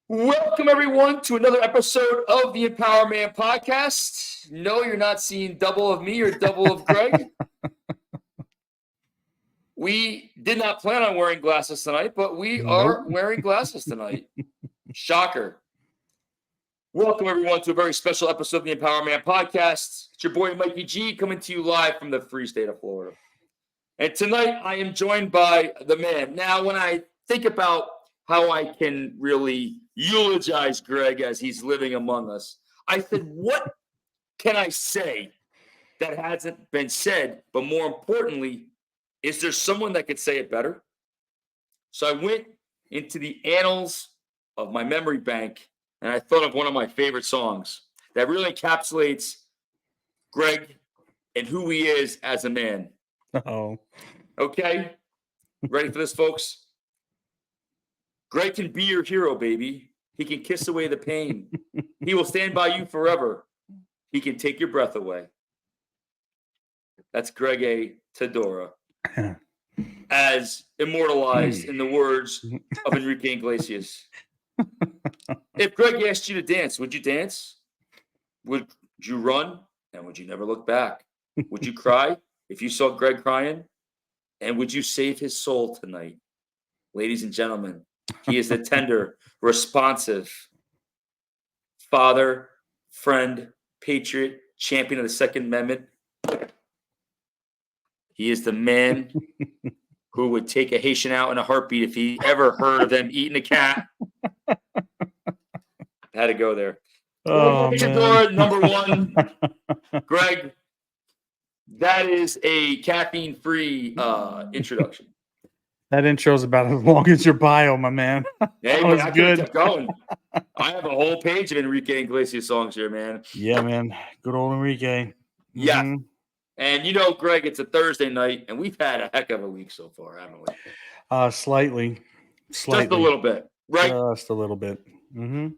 Welcome, everyone, to another episode of the Empower Man podcast. No, you're not seeing double of me or double of Greg. We did not plan on wearing glasses tonight, but we are wearing glasses tonight. Shocker. Welcome, everyone, to a very special episode of the Empower Man podcast. It's your boy, Mikey G, coming to you live from the free state of Florida. And tonight, I am joined by the man. Now, when I think about how I can really eulogize Greg as he's living among us, I said, what can I say that hasn't been said? But more importantly, is there someone that could say it better? So I went into the annals of my memory bank and I thought of one of my favorite songs that really encapsulates Greg and who he is as a man. Oh. Okay? Ready for this, folks? Greg can be your hero, baby. He can kiss away the pain. He will stand by you forever. He can take your breath away. That's Greg A. Tedora, as immortalized in the words of Enrique Iglesias. If Greg asked you to dance, would you dance? Would you run? And would you never look back? Would you cry if you saw Greg crying? And would you save his soul tonight? Ladies and gentlemen, he is the tender, responsive father, friend, patriot, champion of the Second Amendment. He is the man who would take a Haitian out in a heartbeat if he ever heard of them eating a cat. I had to go there. Oh, man. Number one, Greg, that is a caffeine-free introduction. That intro's about as long as your bio, my man. Hey, was I good. Kept going. I have a whole page of Enrique Iglesias songs here, man. Yeah, man. Good old Enrique. Yeah. Mm-hmm. And you know, Greg, it's a Thursday night, and we've had a heck of a week so far, haven't we? Slightly. Just a little bit, right? Just a little bit. Mm-hmm.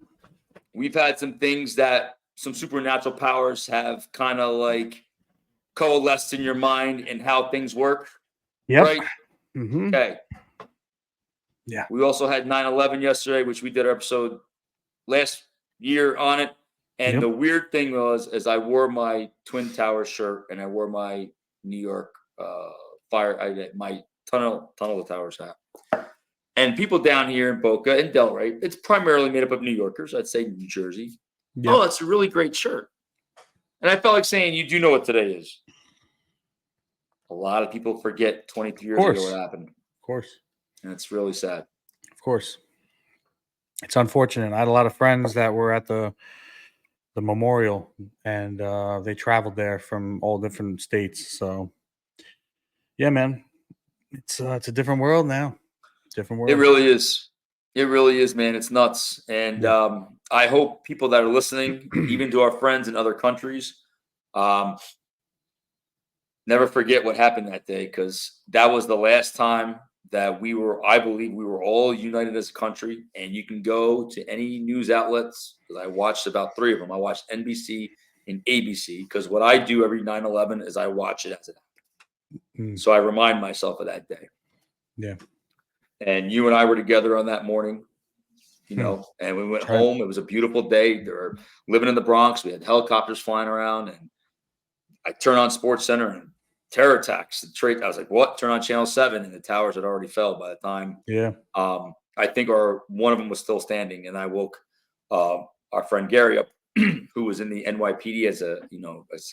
We've had some things that some supernatural powers have kind of like coalesced in your mind and how things work. Yep. Right? Mm-hmm. Okay. Yeah. We also had 9/11 yesterday, which we did our episode last year on it. And the weird thing was, as I wore my Twin Towers shirt and I wore my New York my Tunnel of Towers hat. And people down here in Boca and Delray, it's primarily made up of New Yorkers. I'd say New Jersey. Yep. Oh, it's a really great shirt. And I felt like saying, you do know what today is. A lot of people forget 23 years ago what happened. Of course. And it's really sad. Of course. It's unfortunate. I had a lot of friends that were at the memorial, and they traveled there from all different states. So, yeah, man, it's a different world now. Different world. It really is. It really is, man. It's nuts. And I hope people that are listening, even to our friends in other countries, never forget what happened that day, because that was the last time that I believe we were all united as a country. And you can go to any news outlets, because I watched about 3 of them. I watched NBC and ABC, because what I do every 9/11 is I watch it as it happens. So I remind myself of that day. Yeah. And you and I were together on that morning, you know, and we went home. It was a beautiful day. They were living in the Bronx. We had helicopters flying around, and I turned on SportsCenter and terror attacks. I was like, what? Turn on Channel 7, and the towers had already fell by the time. Yeah. I think one of them was still standing, and I woke our friend Gary up, who was in the NYPD as a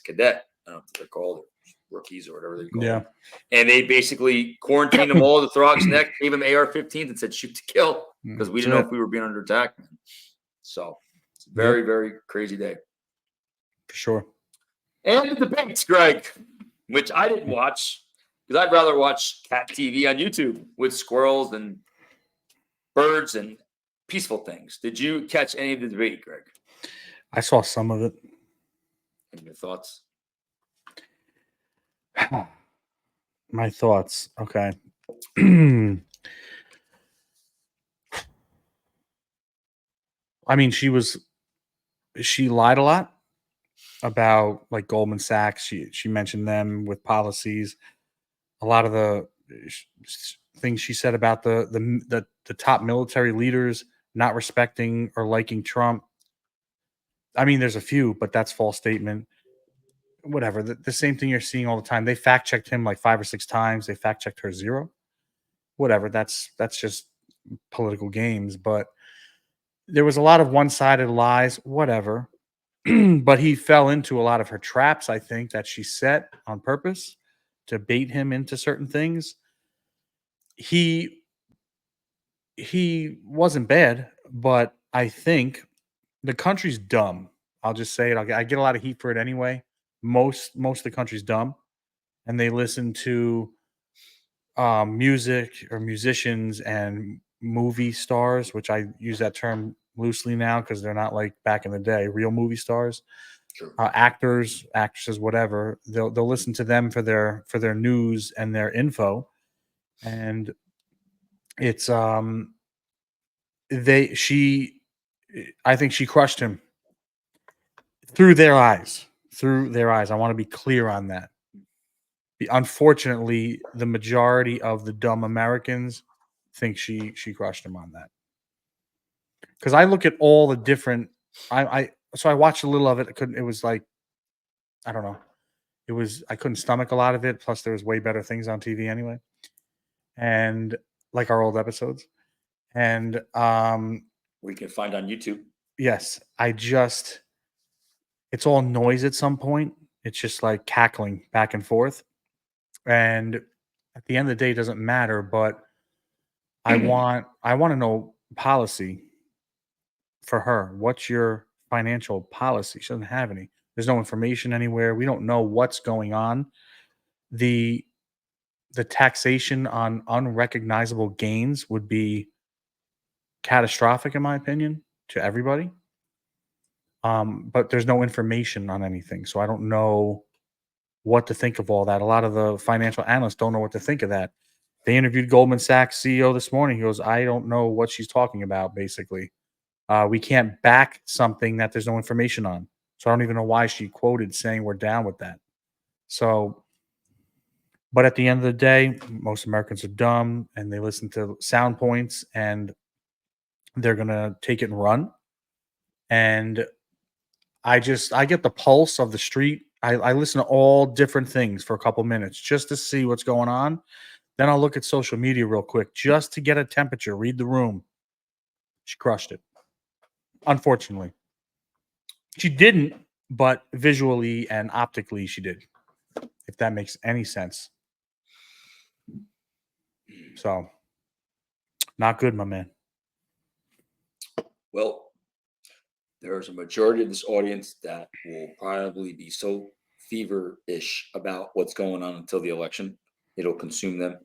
cadet. I don't know what they're called, rookies or whatever they call them. And they basically quarantined them all to Throg's Neck, gave them AR-15s and said, shoot to kill, because we didn't know if we were being under attack. So it's a very, very crazy day. For sure. And the debates, Greg, which I didn't watch, because I'd rather watch cat TV on YouTube with squirrels and birds and peaceful things. Did you catch any of the debate, Greg? I saw some of it. And your thoughts? My thoughts. Okay. I mean, she lied a lot about like Goldman Sachs. She mentioned them with policies. A lot of the things she said about the top military leaders not respecting or liking Trump. I mean, there's a few, but that's false statement. Whatever. The same thing you're seeing all the time. They fact checked him like 5 or 6 times. They fact checked her 0. Whatever. That's just political games. But there was a lot of one-sided lies. Whatever. But he fell into a lot of her traps, I think, that she set on purpose to bait him into certain things. He wasn't bad, but I think the country's dumb. I'll just say it. I get a lot of heat for it anyway. Most of the country's dumb, and they listen to music or musicians and movie stars, which I use that term loosely now because they're not like back in the day, real movie stars. Sure. Actors, actresses, whatever. They'll listen to them for their news and their info, and it's they she I think she crushed him through their eyes. Through their eyes. I want to be clear on that. Unfortunately, the majority of the dumb Americans think she crushed him on that. Because I look at all the different so I watched a little of it. It was like, I don't know. I couldn't stomach a lot of it. Plus there was way better things on TV anyway. And like our old episodes. And we can find on YouTube. Yes, it's all noise at some point. It's just like cackling back and forth. And at the end of the day, it doesn't matter, but I want to know policy for her. What's your financial policy? She doesn't have any. There's no information anywhere. We don't know what's going on. The taxation on unrecognizable gains would be catastrophic, in my opinion, to everybody. But there's no information on anything, so I don't know what to think of all that. A lot of the financial analysts don't know what to think of that. They interviewed Goldman Sachs CEO this morning. He goes, I don't know what she's talking about, basically. We can't back something that there's no information on. So I don't even know why she quoted saying we're down with that. So, but at the end of the day, most Americans are dumb and they listen to sound points and they're going to take it and run. And I get the pulse of the street. I listen to all different things for a couple minutes just to see what's going on. Then I'll look at social media real quick just to get a temperature, read the room. She crushed it. Unfortunately. She didn't, but visually and optically she did. If that makes any sense. So, not good, my man. Well, there's a majority of this audience that will probably be so feverish about what's going on until the election. It'll consume them.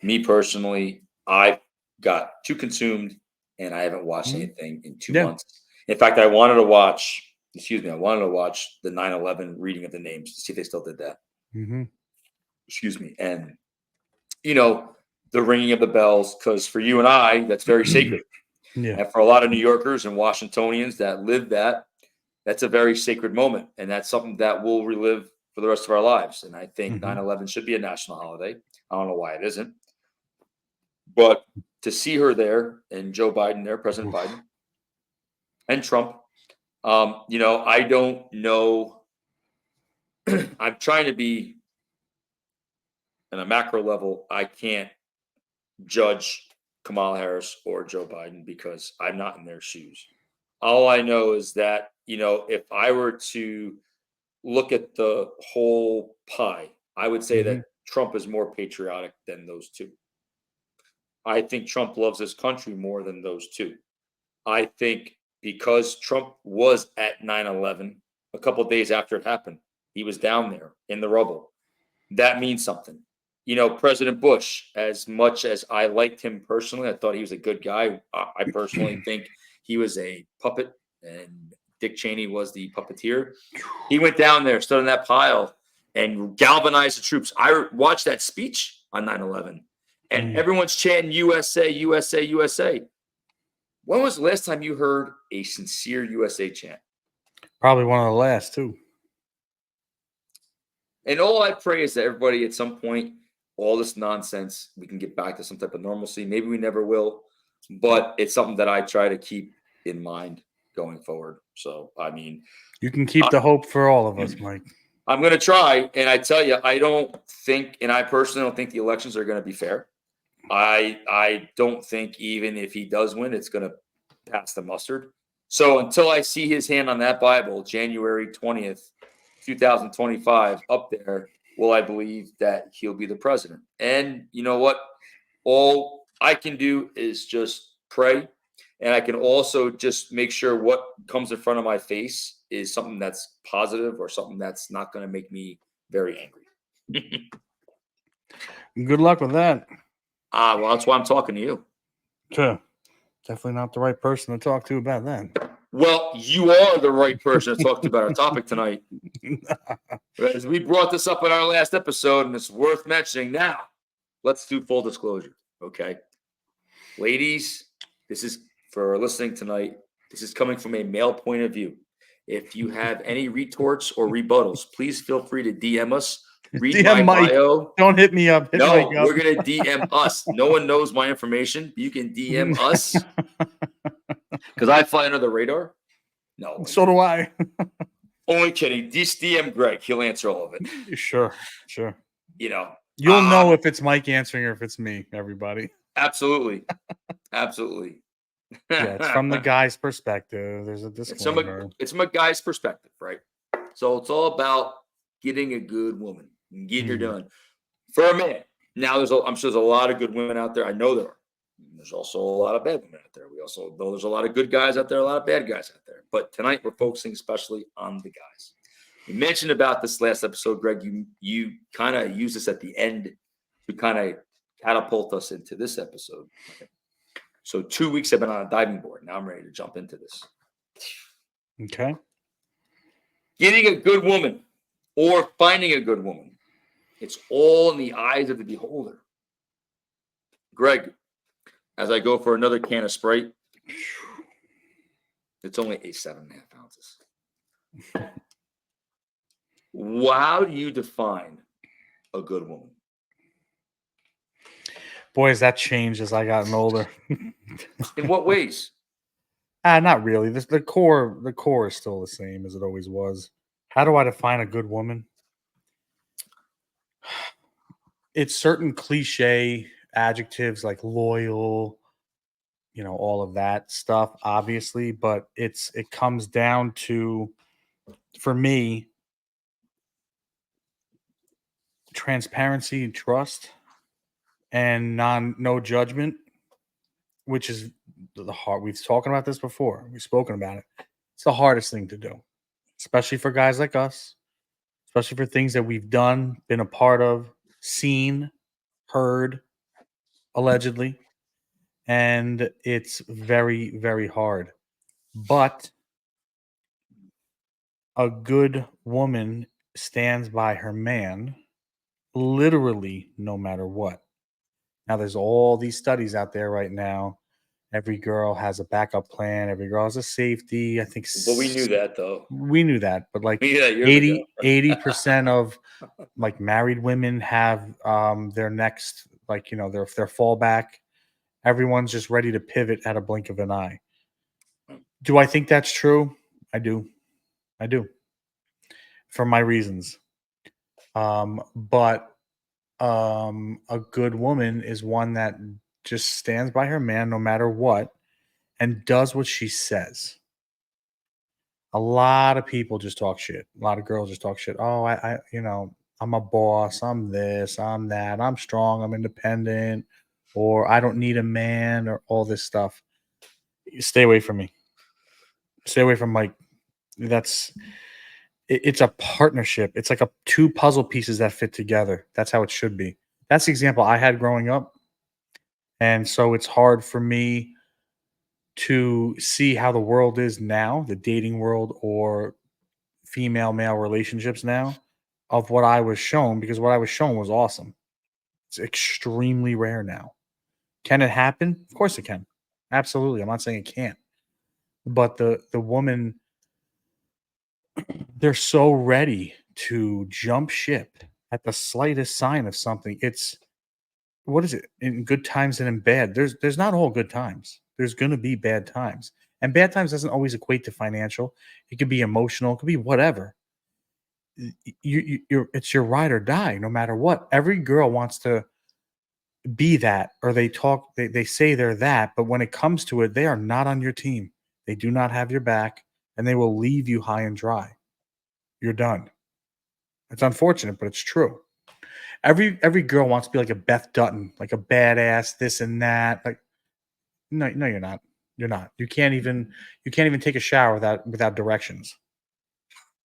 Me personally, I got too consumed and I haven't watched anything in 2 months. In fact, I wanted to watch the 9/11 reading of the names to see if they still did that. Excuse me. And, the ringing of the bells, because for you and I, that's very sacred. Yeah. And for a lot of New Yorkers and Washingtonians that live that's a very sacred moment. And that's something that we'll relive for the rest of our lives. And I think 9/11 should be a national holiday. I don't know why it isn't. But to see her there and Joe Biden there, President Biden, and Trump, I don't know. I'm trying to be on a macro level. I can't judge Kamala Harris or Joe Biden because I'm not in their shoes. All I know is that, if I were to look at the whole pie, I would say that Trump is more patriotic than those two. I think Trump loves his country more than those two. I think because Trump was at 9/11 a couple of days after it happened, he was down there in the rubble. That means something. President Bush, as much as I liked him personally, I thought he was a good guy. I personally think he was a puppet and Dick Cheney was the puppeteer. He went down there, stood on that pile, and galvanized the troops. I watched that speech on 9/11, and everyone's chanting USA, USA, USA. When was the last time you heard a sincere USA chant? Probably one of the last, too. And all I pray is that everybody at some point, all this nonsense, we can get back to some type of normalcy. Maybe we never will. but it's something that I try to keep in mind going forward. So, I mean, You can keep the hope for all of us, Mike. I'm going to try. And I tell you, I don't think, and I personally don't think the elections are going to be fair. I don't think even if he does win, it's going to pass the mustard. So until I see his hand on that Bible, January 20th, 2025, up there, will I believe that he'll be the president? And you know what? All I can do is just pray. And I can also just make sure what comes in front of my face is something that's positive or something that's not going to make me very angry. Good luck with that. Well, that's why I'm talking to you. Sure. Definitely not the right person to talk to about that. Well, you are the right person to talk to about our topic tonight. As we brought this up in our last episode, and it's worth mentioning now. Let's do full disclosure, okay? Ladies, this is for listening tonight. This is coming from a male point of view. If you have any retorts or rebuttals, please feel free to DM us. Read DM my Mike. bio. Don't hit me up. Hit No, Mike up. we're going to DM us. No one knows my information. You can DM us because I fly under the radar. No. So do I. Only kidding. Just DM Greg. He'll answer all of it. Sure. You know. You'll know if it's Mike answering or if it's me, everybody. Absolutely. Yeah, it's from the guy's perspective. There's a disclaimer. It's from a guy's perspective, right? So it's all about getting a good woman and getting her done. For a man. Now, I'm sure there's a lot of good women out there. I know there are. There's also a lot of bad women out there. We also know there's a lot of good guys out there, a lot of bad guys out there. But tonight we're focusing especially on the guys. We mentioned about this last episode, Greg. You kind of used this at the end to kind of catapult us into this episode. So 2 weeks I've been on a diving board. Now I'm ready to jump into this. Okay. Getting a good woman or finding a good woman. It's all in the eyes of the beholder. Greg, as I go for another can of Sprite, it's only 7.5 ounces. How do you define a good woman? Boy, has that changed as I gotten older. In what ways? Not really. The core is still the same as it always was. How do I define a good woman? It's certain cliche adjectives like loyal, all of that stuff, obviously, but it comes down to, for me, transparency and trust and no judgment, which is the hard. We've talked about this before. We've spoken about it. It's the hardest thing to do, especially for guys like us, especially for things that we've done, been a part of, seen, heard, allegedly. And it's very, very hard. But a good woman stands by her man literally no matter what. Now, there's all these studies out there right now. Every girl has a backup plan. Every girl has a safety. I think. But we knew that, though. We knew that, but like We knew that years ago. 80% of like married women have their next, their fallback. Everyone's just ready to pivot at a blink of an eye. Do I think that's true? I do. For my reasons. But a good woman is one that just stands by her man no matter what and does what she says. A lot of people just talk shit. A lot of girls just talk shit. Oh, I'm a boss. I'm this, I'm that. I'm strong. I'm independent. Or I don't need a man or all this stuff. Stay away from me. Stay away from Mike. It's a partnership. It's like two puzzle pieces that fit together. That's how it should be. That's the example I had growing up. And so it's hard for me to see how the world is now, the dating world or female-male relationships now, of what I was shown, because what I was shown was awesome. It's extremely rare now. Can it happen? Of course it can. Absolutely. I'm not saying it can't. But the woman, they're so ready to jump ship at the slightest sign of something. what is it? In good times and in bad. There's not all good times. There's gonna be bad times. And bad times doesn't always equate to financial. It could be emotional, it could be whatever. You're it's your ride or die no matter what. Every girl wants to be that, or they say they're that, but when it comes to it, they are not on your team. They do not have your back, and they will leave you high and dry. You're done. It's unfortunate, but it's true. Every girl wants to be like a Beth Dutton, like a badass, this and that. Like, no, no, you're not. You're not. You can't even take a shower without directions.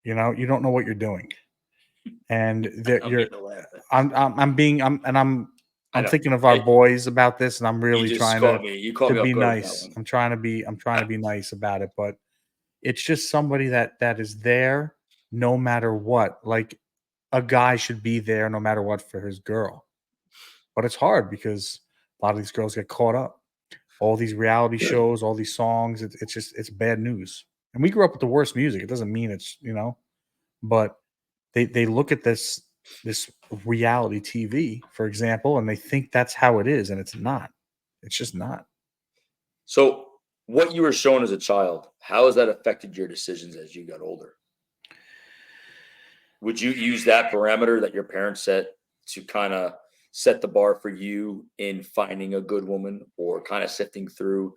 You don't know what you're doing, and I'm getting a laugh. I'm being I'm and I I'm know. thinking of our boys about this, and I'm You really just trying caught me. You caught to me off be guard with that nice. one. I'm trying to be nice about it, but it's just somebody that is there no matter what. Like a guy should be there no matter what for his girl. But it's hard because a lot of these girls get caught up. All these reality shows, all these songs, it's bad news. And we grew up with the worst music. It doesn't mean but they look at this reality TV, for example, and they think that's how it is, and it's not. It's just not. So, what you were shown as a child, how has that affected your decisions as you got older? Would you use that parameter that your parents set to kind of set the bar for you in finding a good woman, or kind of sifting through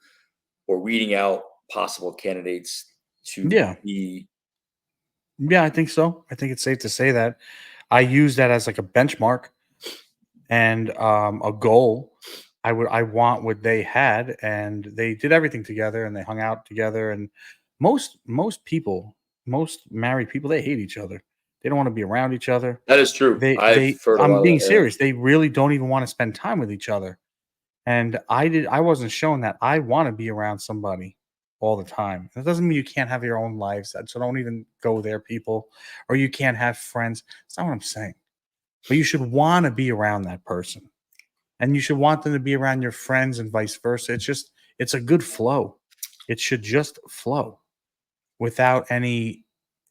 or weeding out possible candidates to Yeah. be? Yeah, I think so. I think it's safe to say that. I use that as like a benchmark and a goal. I want what they had, and they did everything together, and they hung out together. And most married people, they hate each other. They don't want to be around each other. That is true. I've They heard a I'm lot of being that. Yeah. serious. They really don't even want to spend time with each other. And I wasn't shown that. I want to be around somebody all the time. That doesn't mean you can't have your own lives. So don't even go there, people. Or you can't have friends. That's not what I'm saying. But you should want to be around that person. And you should want them to be around your friends and vice versa. It's a good flow. It should just flow without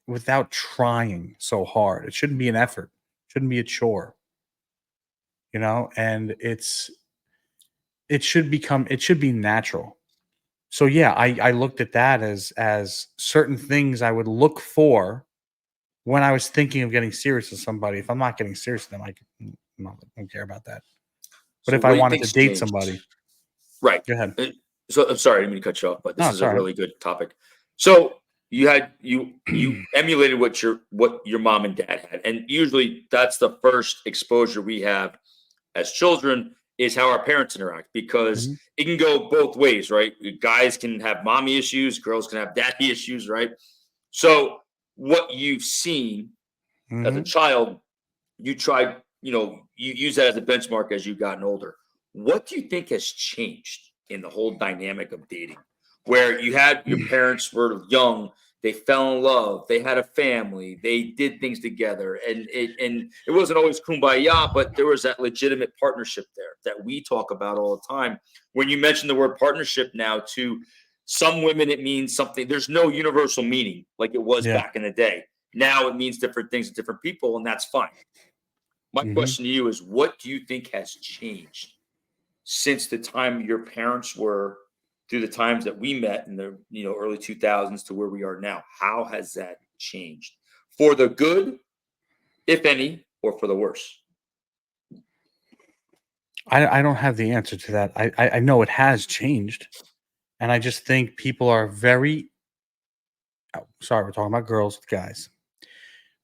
without trying so hard. It shouldn't be an effort. It shouldn't be a chore, and it should be natural. So yeah, I looked at that as certain things I would look for when I was thinking of getting serious with somebody. If I'm not getting serious with them, I don't care about that. But So, if I what do you wanted to think's date changed? somebody, Right. go ahead. So, I'm sorry, I didn't mean to cut you off, but this No, is a sorry. really good topic. So, you emulated what your mom and dad had, and usually that's the first exposure we have as children, is how our parents interact, because Mhm, it can go both ways, right? Guys can have mommy issues, girls can have daddy issues, right? So, what you've seen as a mhm. child, you tried, you use that as a benchmark as you've gotten older. What do you think has changed in the whole dynamic of dating, where you had your parents were young, they fell in love, they had a family, they did things together, and it wasn't always kumbaya, but there was that legitimate partnership there that we talk about all the time. When you mention the word partnership now, to some women it means something. There's no universal meaning like it was Yeah. back in the day. Now it means different things to different people, and that's fine. My Mhm. question to you is, what do you think has changed since the time your parents were, through the times that we met in the early 2000s to where we are now? How has that changed for the good, if any, or for the worse? I don't have the answer to that. I know it has changed, and I just think people are very sorry, we're talking about girls with guys.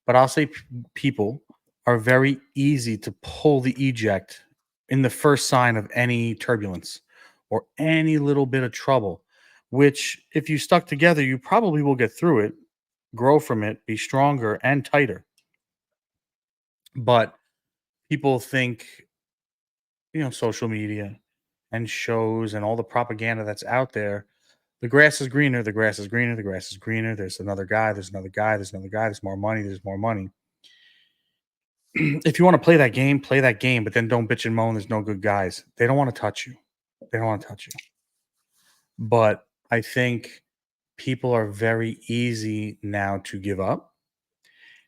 But I'll say people are very easy to pull the eject in the first sign of any turbulence or any little bit of trouble, which, if you stuck together, you probably will get through it, grow from it, be stronger and tighter. But people think, social media and shows and all the propaganda that's out there, the grass is greener, the grass is greener, the grass is greener. There's another guy, there's another guy, there's another guy, there's more money, there's more money. If you want to play that game, but then don't bitch and moan. There's no good guys. They don't want to touch you. They don't want to touch you. But I think people are very easy now to give up.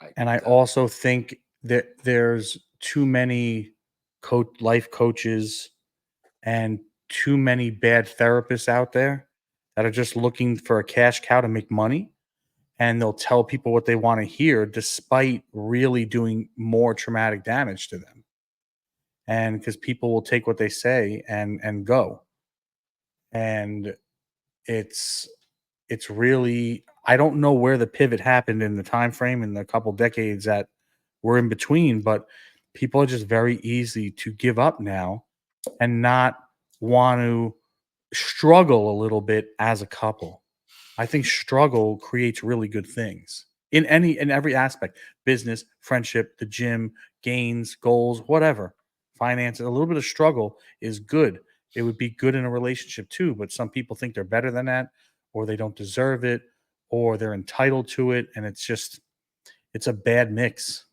I agree And I with that. also think that there's too many. life coaches and too many bad therapists out there that are just looking for a cash cow to make money, and they'll tell people what they want to hear despite really doing more traumatic damage to them. And because people will take what they say and go. And it's it's really, I don't know where the pivot happened in the time frame in the couple decades that we're in between, but people are just very easy to give up now and not want to struggle a little bit as a couple. I think struggle creates really good things in every aspect: business, friendship, the gym, gains, goals, whatever. Finances, a little bit of struggle is good. It would be good in a relationship too, but some people think they're better than that, or they don't deserve it, or they're entitled to it, and it's a bad mix.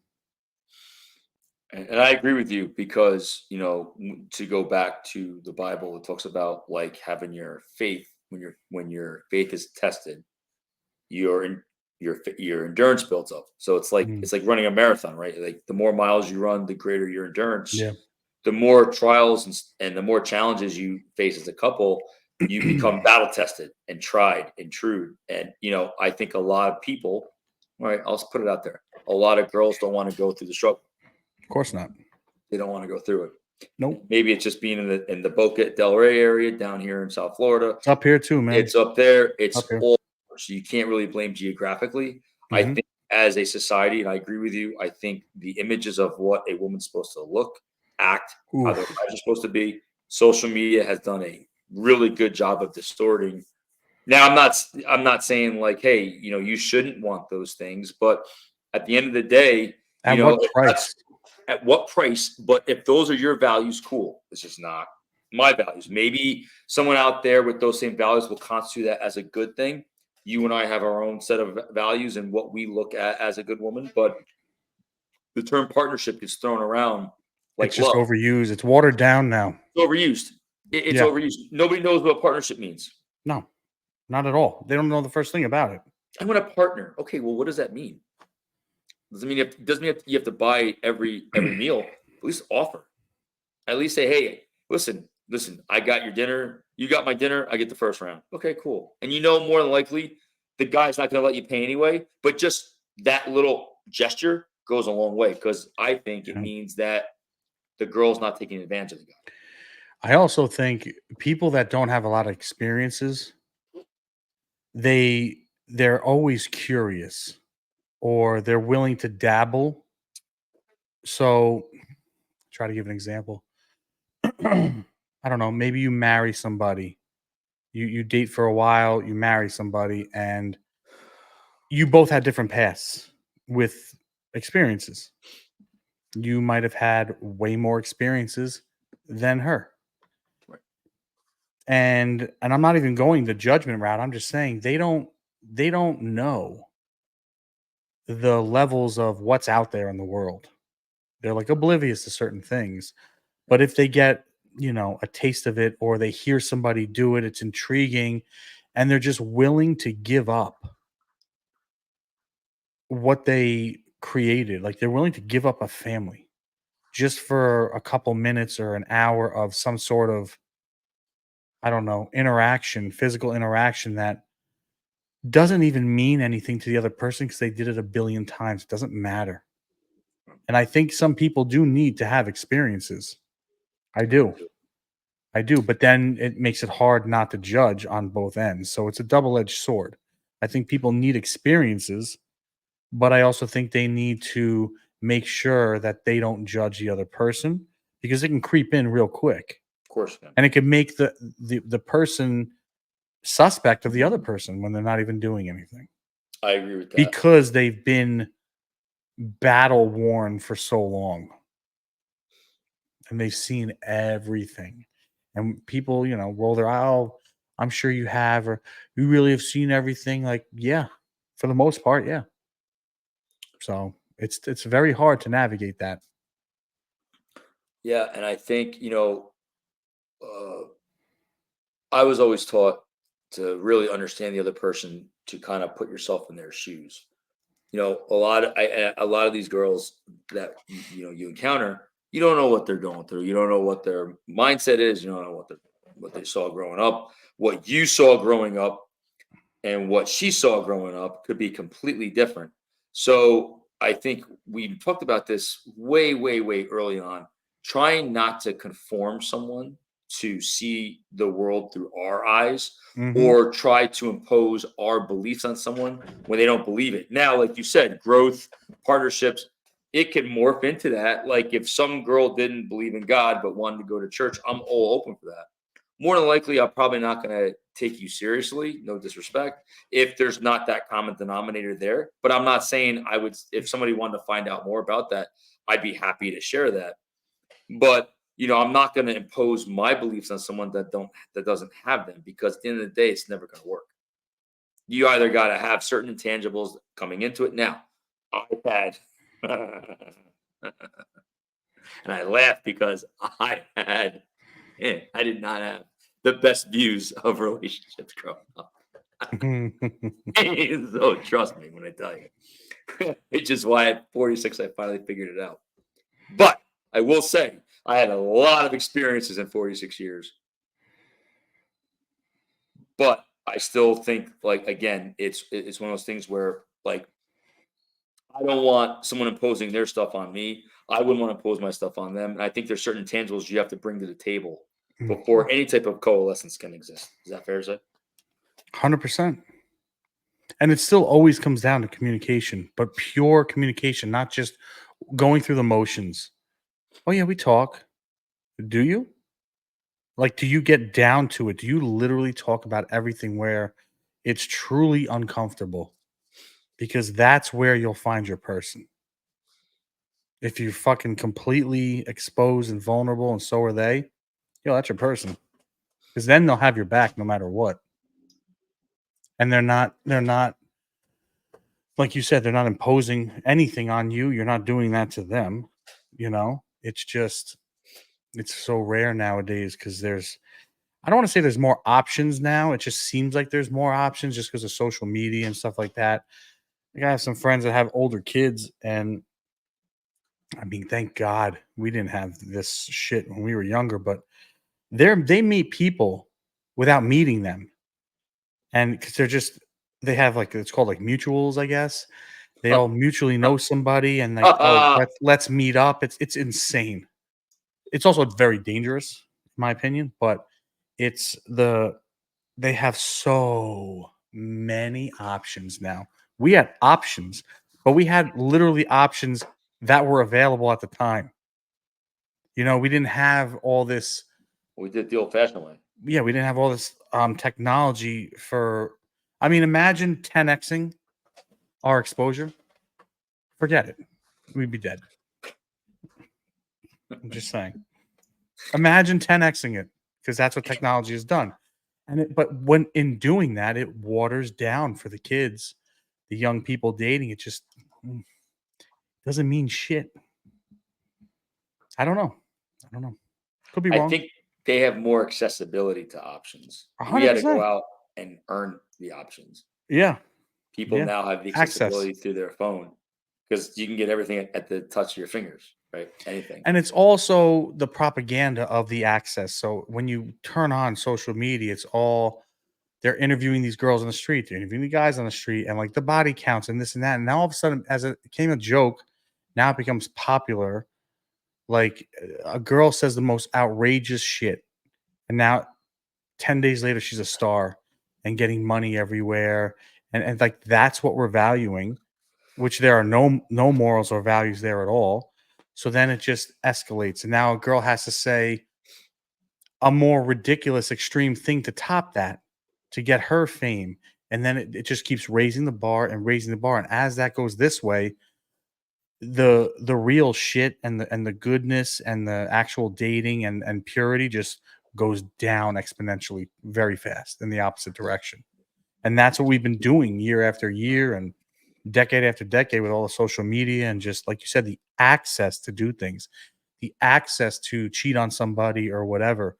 And I agree with you because, to go back to the Bible, it talks about like having your faith when your faith is tested, your your endurance builds up. So Mm, it's like running a marathon, right? Like the more miles you run, the greater your endurance. yeah. The more trials and the more challenges you face as a couple, you become battle tested and tried and true. And I think a lot of people, all right, I'll just put it out there. A lot of girls don't want to go through the struggle. Of course not. They don't want to go through it. Nope. Maybe it's just being in the Boca Del Rey area down here in South Florida. It's up here too, man. It's up there. Up It's here. all over, so you can't really blame geographically. I Hmm. think as a society, and I agree with you, I think the images of what a woman's supposed to look, act, how their Oof. lives are supposed to be, social media has done a really good job of distorting. Now, I'm not saying like, hey, you shouldn't want those things, but at the end of the day, At what if that's price? at what price? But if those are your values, cool. It's just not my values. Maybe someone out there with those same values will constitute that as a good thing. You and I have our own set of values and what we look at as a good woman. But the term partnership gets thrown around It's like just love. overused. It's watered down now. It's overused. It's Yeah. overused. Nobody knows what partnership means. No, not at all. They don't know the first thing about it. I want a partner. Okay, well, what does that mean? Doesn't mean you have to buy every meal. At least offer. At least say, hey, listen, I got your dinner. You got my dinner. I get the first round. Okay, cool. And more than likely, the guy's not going to let you pay anyway. But just that little gesture goes a long way because I think it You know? means that the girl's not taking advantage of the guy. I also think people that don't have a lot of experiences, they're always curious or they're willing to dabble. So, try to give an example. I don't know, maybe you marry somebody. You date for a while, you marry somebody, and you both had different paths with experiences. You might have had way more experiences than her. Right. And I'm not even going the judgment route. I'm just saying they don't know the levels of what's out there in the world. They're like oblivious to certain things. But if they get, a taste of it or they hear somebody do it, it's intriguing and they're just willing to give up what they created. Like they're willing to give up a family just for a couple minutes or an hour of some sort of, I don't know, interaction, physical interaction that doesn't even mean anything to the other person because they did it a billion times. It doesn't matter. And I think some people do need to have experiences. I do. I do. But then it makes it hard not to judge on both ends. So it's a double edged sword. I think people need experiences, but I also think they need to make sure that they don't judge the other person because it can creep in real quick Of course, man. and it can make the person suspect of the other person when they're not even doing anything I agree with that. because they've been battle worn for so long and they've seen everything. And people, roll their eye, "Oh, I'm sure you have," or "You really have seen everything." Like, yeah, for the most part, yeah. So it's very hard to navigate that. Yeah, and I think uh, I was always taught to really understand the other person to kind of put yourself in their shoes. A lot of these girls that you encounter, You don't know what they're going through. You don't know what their mindset is. You don't know what they saw growing up, what you saw growing up, and what she saw growing up could be completely different. So I think we talked about this way, way, way early on. Trying not to conform someone to see the world through our eyes Mm-hmm. or try to impose our beliefs on someone when they don't believe it. Now, like you said, growth, partnerships, it can morph into that. Like if some girl didn't believe in God but wanted to go to church, I'm all open for that. More than likely, I'm probably not going to take you seriously. No disrespect if there's not that common denominator there. But I'm not saying I would, if somebody wanted to find out more about that, I'd be happy to share that. But I'm not going to impose my beliefs on someone that doesn't have them because at the end of the day, it's never going to work. You either got to have certain intangibles coming into it. Now, I've had, and I laugh because I did not have the best views of relationships growing up. So trust me when I tell you. Which is why at 46 I finally figured it out. But I will say I had a lot of experiences in 46 years. But I still think like again, it's one of those things where like I don't want someone imposing their stuff on me. I wouldn't want to impose my stuff on them. And I think there's certain tangibles you have to bring to the table before any type of coalescence can exist. Is that fair to say? 100%. And it still always comes down to communication, but pure communication, not just going through the motions. Oh, yeah, we talk. Do you? Like, do you get down to it? Do you literally talk about everything where it's truly uncomfortable? Because that's where you'll find your person. If you're fucking completely exposed and vulnerable, and so are they, that's your person. Because then they'll have your back no matter what. And they're not, like you said, they're not imposing anything on you. You're not doing that to them. It's just, it's so rare nowadays because I don't want to say there's more options now. It just seems like there's more options just because of social media and stuff like that. Like I have some friends that have older kids, and I mean, thank God we didn't have this shit when we were younger, but they meet people without meeting them. And because they have like, it's called like mutuals, I guess. They all mutually know somebody and like, oh, let's meet up. It's insane. It's also very dangerous, in my opinion, but it's they have so many options now. We had options, but we had literally options that were available at the time. We didn't have all this. We did the old fashioned way. Yeah, we didn't have all this technology for. I mean, imagine 10xing our exposure. Forget it. We'd be dead. I'm just saying. Imagine 10xing it because that's what technology has done. But when in doing that, it waters down for the kids, the young people dating. It just doesn't mean shit. I don't know. Could be I wrong. think they have more accessibility to options. We had to go 100%. out and earn the options. Yeah. People Yeah. now have the Access. accessibility through their phone because you can get everything at the touch of your fingers, right? Anything. And it's also the propaganda of the access. So when you turn on social media, it's all they're interviewing these girls on the street, they're interviewing the guys on the street, and like the body counts and this and that. And now all of a sudden, as it became a joke, now it becomes popular. Like a girl says the most outrageous shit, and now 10 days later, she's a star and getting money everywhere. And like that's what we're valuing, which there are no morals or values there at all. So then it just escalates. And now a girl has to say a more ridiculous, extreme thing to top that to get her fame. And then it just keeps raising the bar and raising the bar. And as that goes this way, the real shit and the goodness and the actual dating and purity just goes down exponentially very fast in the opposite direction. And that's what we've been doing year after year and decade after decade with all the social media and just like you said, the access to do things, the access to cheat on somebody or whatever.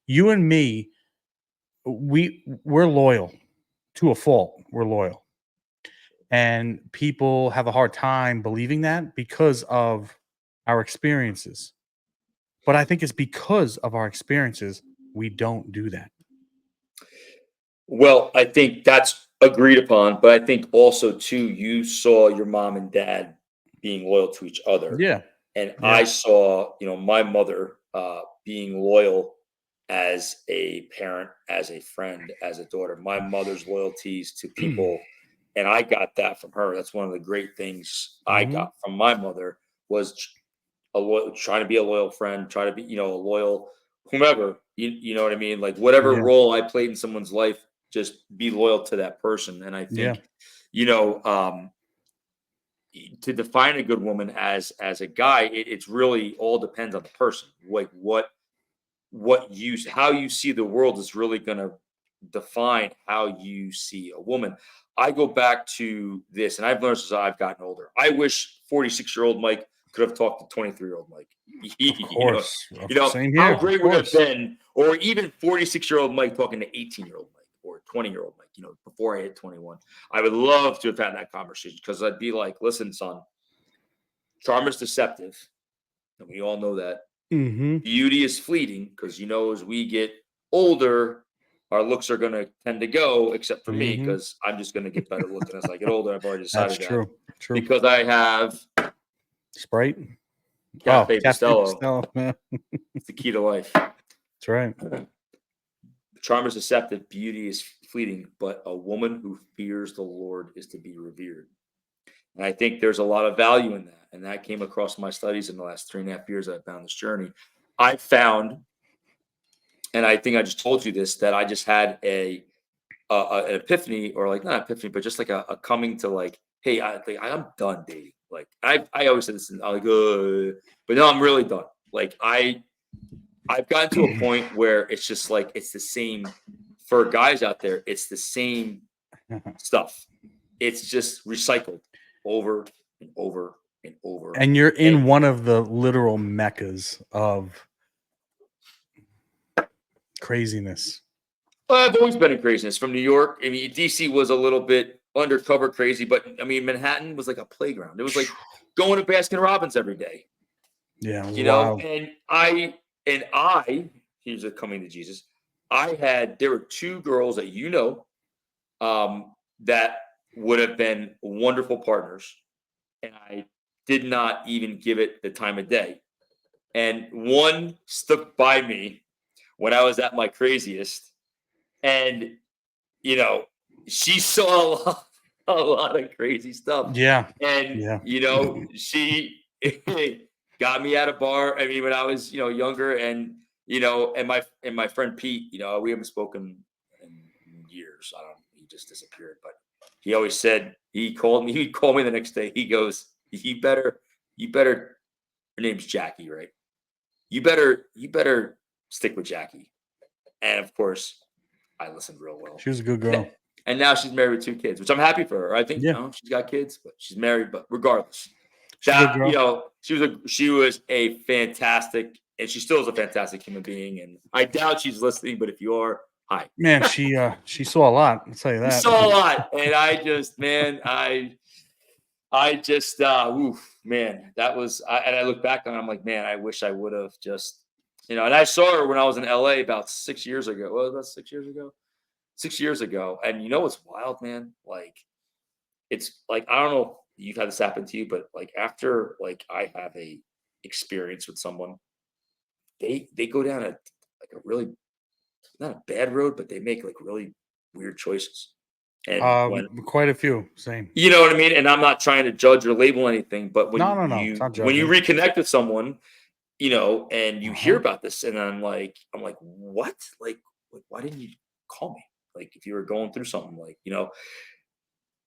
You and me, we're loyal to a fault. We're loyal. And people have a hard time believing that because of our experiences. But I think it's because of our experiences we don't do that. Well, I think that's agreed upon, but I think also too, you saw your mom and dad being loyal to each other, Yeah. and Yeah. I saw, my mother being loyal as a parent, as a friend, as a daughter. My mother's loyalties to people, and I got that from her. That's one of the great things I Hmm. got from my mother was trying to be a loyal friend, try to be, a loyal whomever. You know what I mean? Like whatever Yeah. role I played in someone's life, just be loyal to that person. And I Yeah. think, you know, um, to define a good woman as a guy, it's really all depends on the person. Like what you how you see the world is really going to define how you see a woman. I go back to this, and I've learned as I've gotten older. I wish 46-year-old Mike could have talked to 23-year-old Mike. Of you know, course. Same how here. Of great would it have course. been, or even 46-year-old Mike talking to 18-year-old Mike or 20-year-old Mike. Before I hit 21, I would love to have had that conversation because I'd be like, "Listen, son, charm is deceptive, and we all know that. Hmm. Beauty is fleeting because as we get older, our looks are going to tend to go, except for me, Hmm. because I'm just going to get better looking as I get older. I've already That's decided that true. True. because I have Sprite. Oh, Cafe Cafe Bustelo. Bustelo. Yeah, It's the key to life. that's right. Charm is deceptive, beauty is fleeting, but a woman who fears the Lord is to be revered. And I think there's a lot of value in that. And that came across my studies in the last 3.5 years I've found this journey. I found, and I think I just told you this, that I just had an epiphany, or like not epiphany, but just like a coming to like, hey, I'm done dating. Like I always said this, and I'm like, but no, I'm really done. Like I've gotten to a point where it's just like it's the same for guys out there. It's the same stuff. It's just recycled over and over and over. And you're And in one of the literal meccas of craziness. I've always been in craziness from New York. I mean, DC was a little bit undercover crazy, but I mean, Manhattan was like a playground. It was like going to Baskin Robbins every day, Yeah, it was wild. and I, here's a coming to Jesus. There were two girls that that would have been wonderful partners, and I did not even give it the time of day. And one stuck by me when I was at my craziest, and you know, she saw a lot of crazy stuff. Yeah. And, Yeah. she got me at a bar. I mean, when I was, younger, and my friend Pete, we haven't spoken in years. I don't he just disappeared, but he always said he'd call me the next day. He goes, you better her name's Jackie, right? You better stick with Jackie. And of course, I listened real well. She was a good And, girl. and now she's married with two kids, which I'm happy for her. I think Yeah. she's got kids, but she's married. But regardless, She's a good girl. she was a fantastic, and she still is a fantastic human being. And I doubt she's listening, but if you are, hi. Man, she saw a lot, I'll tell you You that. saw a lot, and I just, man, I just, oof, man, and I look back on it, I'm like, man, I wish I would have just, and I saw her when I was in LA about 6 years ago. Well, about 6 years ago. 6 years ago. And you know what's wild, man? Like, it's like, I don't know if you've had this happen to you, but like after like I have a experience with someone, they go down a really not a bad road, but they make like really weird choices. And when Quite a few. Same. you know what I mean? And I'm not trying to judge or label anything, but when No, no, no. It's you not when you judging. reconnect with someone, and you hear Uh-huh. about this, and I'm like, what? Like, why didn't you call me? Like, if you were going through something, like,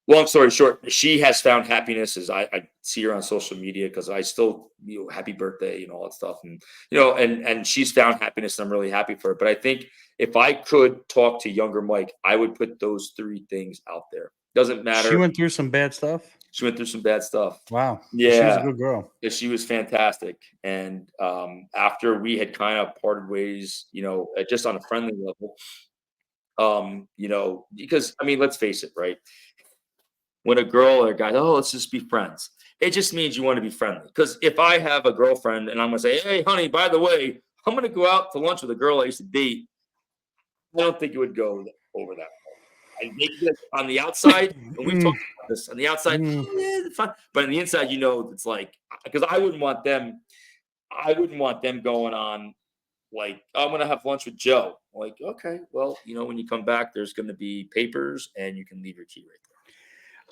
long story short, she has found happiness as I see her on social media because I still, happy birthday and all that stuff. And, and she's found happiness, and I'm really happy for her. But I think if I could talk to younger Mike, I would put those three things out there. Doesn't She matter. went through some bad stuff. She went through some bad stuff. Wow. She was a Yeah. good girl. Yeah, she was fantastic. And after we had kind of parted ways, just on a friendly level, because I mean, let's face it, right? When a girl or a guy, oh, let's just be friends. It just means you want to be friendly. Because if I have a girlfriend and I'm going to say, hey, honey, by the way, I'm going to go out to lunch with a girl I used to date, I don't think it would go over that. I make it on the outside, and we've Mm, talked about this on the outside, mm. oh, yeah, it's fine. But on the inside, it's like, because I wouldn't want them going on like, I'm gonna have lunch with Joe. Like, okay, well, when you come back, there's gonna be papers and you can leave your key right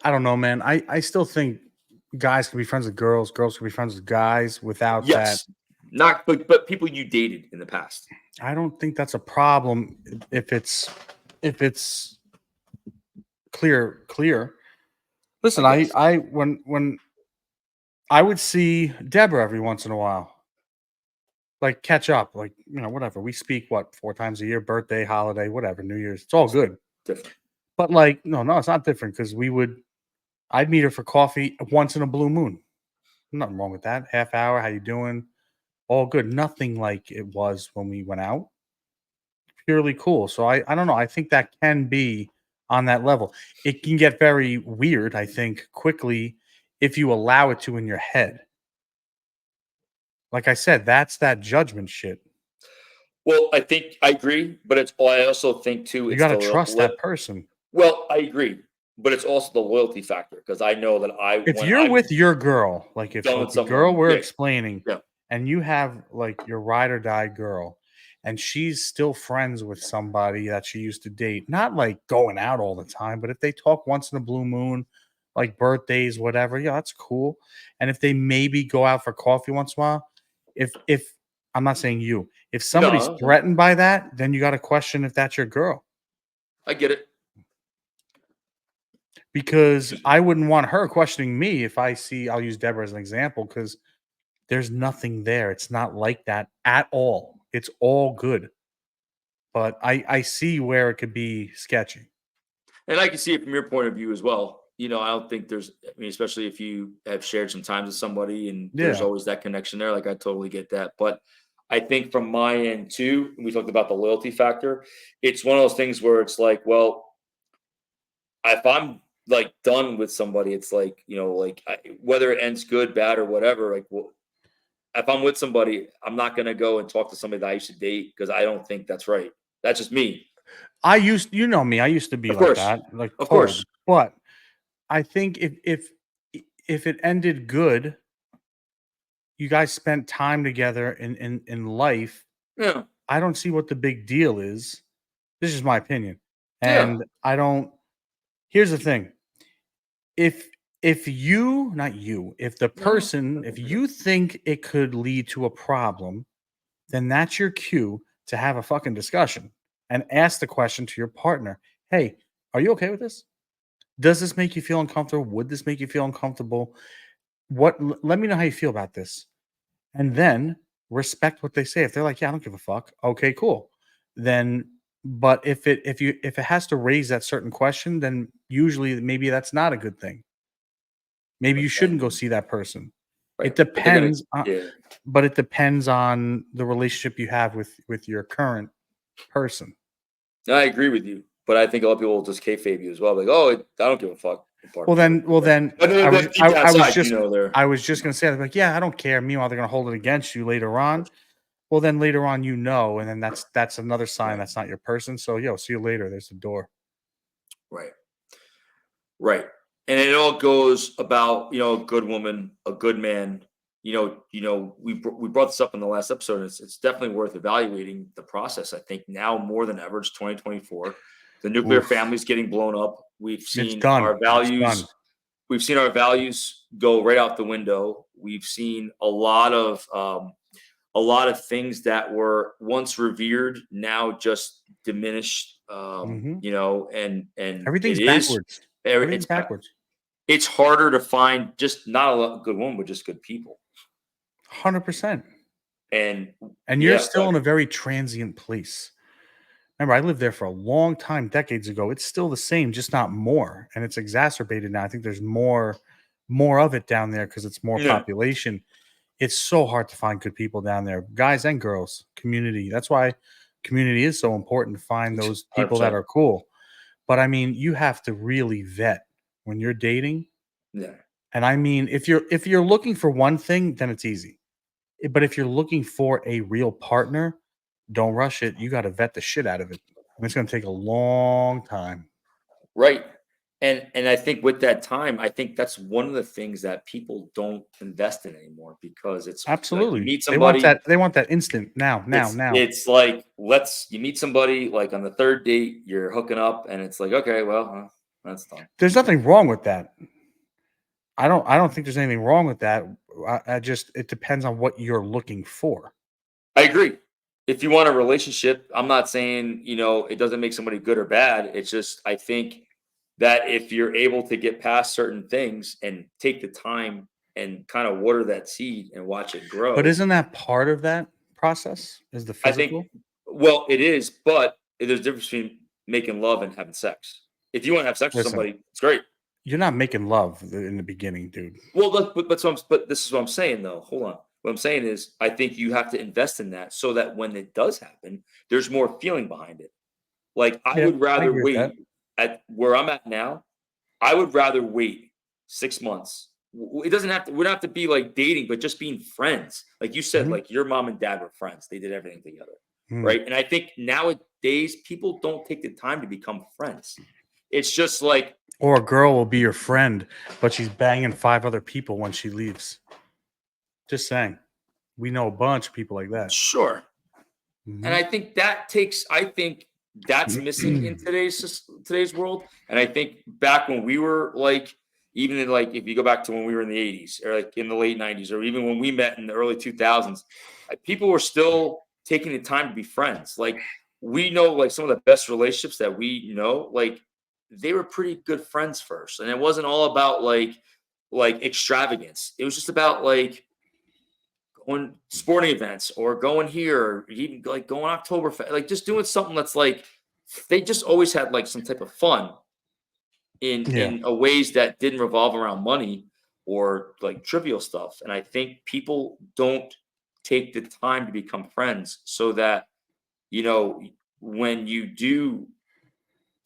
I don't know, man. I still think guys can be friends with girls, girls can be friends with guys there. without that. Yes. Not but people you dated in the past. I don't think that's a problem if it's clear. I Listen, guess. I when I would see Deborah every once in a while, like catch up, like whatever. We speak what 4 times a year, birthday, holiday, whatever, New Year's. It's all It's good. different. But like, no, it's not different because I'd meet her for coffee once in a blue moon. Nothing wrong with that. Half hour, how you doing? All good. Nothing like it was when we went out. Purely cool. So I don't know. I think that can be on that level. It can get very weird, I think, quickly if you allow it to in your head. Like I said, that's that judgment shit. Well, I think I agree, but I also think too, You it's gotta the trust that person. well, I agree, but it's also the loyalty factor because I know that If when you're I'm with your girl, like if done like with the girl someone, we're yeah, explaining, yeah, and you have like your ride or die girl, and she's still friends with somebody that she used to date, not like going out all the time, but if they talk once in a blue moon, like birthdays, whatever, yeah, that's cool. And if they maybe go out for coffee once in a while, if I'm not saying you, if somebody's no, no, threatened by that, then you got to question if that's your girl. I get it. Because I wouldn't want her questioning me if I'll use Deborah as an example because there's nothing there. It's not like that at all. It's all good. But I see where it could be sketchy. And I can see it from your point of view as well. I don't think I mean, especially if you have shared some time with somebody and there's Yeah. always that connection there. Like, I totally get that. But I think from my end too, we talked about the loyalty factor. It's one of those things where it's like, well, if I'm like done with somebody, it's like, whether it ends good, bad, or whatever, like, well, if I'm with somebody, I'm not going to go and talk to somebody that I used to date because I don't think that's right. That's just me. You know me, I used to be Of like course. that, like Of cold. course. But I think if it ended good, you guys spent time together in life, Yeah. I don't see what the big deal is. This is my opinion. Yeah. And I don't here's the thing. If if you not you, if the No. person, That's if okay. you think it could lead to a problem, then that's your cue to have a fucking discussion and ask the question to your partner. Hey, are you okay with this? Does this make you feel uncomfortable? Would this make you feel uncomfortable? Let me know how you feel about this. And then respect what they say. If they're like, "Yeah, I don't give a fuck." Okay, cool. Then but if it has to raise that certain question, then usually maybe that's not a good thing. Maybe But you shouldn't go then, see that person. right. It But they're gonna, depends on yeah. but it depends on the relationship you have with your current person. No, I agree with you. But I think a lot of people will just kayfabe you as well. Like, oh, I don't give a fuck. The Well, partner's then with well, them. then But then, deep down I was inside, just they're, gonna say, like, "Yeah, I don't care." Meanwhile, they're gonna hold it against you later on. Well, then later on, and then that's another sign right. that's not your person. So, yo, see you later. There's the door. Right. Right. And it all goes about, a good woman, a good man. We brought this up in the last episode. And it's definitely worth evaluating the process. I think now more than ever, it's 2024. The nuclear Oof. family's getting blown up. It's done. It's done. We've seen our values go right out the window. We've seen a lot of things that were once revered now just diminished. Mhm. And Everything's backwards. Everything's it's backwards. it's harder to find just not a good woman, but just good people. 100%. And And you're yeah, still in a very transient place. Remember, I lived there for a long time, decades ago. It's still the same, just not more, and it's exacerbated now. I think there's more of it down there because it's more yeah, population. It's so hard to find good people down there, guys and girls, community. That's why community is so important to find those people that 100%. are cool. But I mean, you have to really vet when you're dating. Yeah, And I mean, if you're looking for one thing, then it's easy. But if you're looking for a real partner, don't rush it. You got to vet the shit out of it. And it's going to take a long time. Right. And I think with that time, I think that's one of the things that people don't invest in anymore because it's like you Absolutely. meet They want somebody, that they want that instant now, now, it's now. it's like you meet somebody like on the third date, you're hooking up, and it's like, okay, well, that's done. There's nothing wrong with that. I don't think there's anything wrong with that. I just it depends on what you're looking for. I agree. If you want a relationship, I'm not saying, it doesn't make somebody good or bad. It's just I think that if you're able to get past certain things and take the time and kind of water that seed and watch it But grow, isn't that part of that process? Is the I think, physical? well, it is, but there's a difference between making love and having sex. If you want to have sex with Listen, somebody, it's great. you're not making love in the beginning, dude. Well, but this is what I'm saying though. Hold on. What I'm saying is, I think you have to invest in that so that when it does happen, there's more feeling behind it. Like I Yeah, would I rather agree with that. wait at where I'm at now. I would rather wait 6 months. It doesn't have to. We don't have to be like dating, but just being friends. Like you said, Mhm, like your mom and dad were friends. They did everything together, mhm. right? And I think nowadays people don't take the time to become friends. It's just like, Or a girl will be your friend, but she's banging 5 other people when she leaves. Just saying. We know a bunch of people like that. sure. And Mhm. I think that's missing in today's world. And I think back when we were like, even in like, if you go back to when we were in the 80s or like in the late 90s, or even when we met in the early 2000s, people were still taking the time to be friends. Like we know like some of the best relationships that we know, like they were pretty good friends first. And it wasn't all about like extravagance. It was just about like going sporting events or going here or even like going Oktoberfest, like just doing something that's like they just always had like some type of fun Yeah. in a ways that didn't revolve around money or like trivial stuff. And I think people don't take the time to become friends so that you know when you do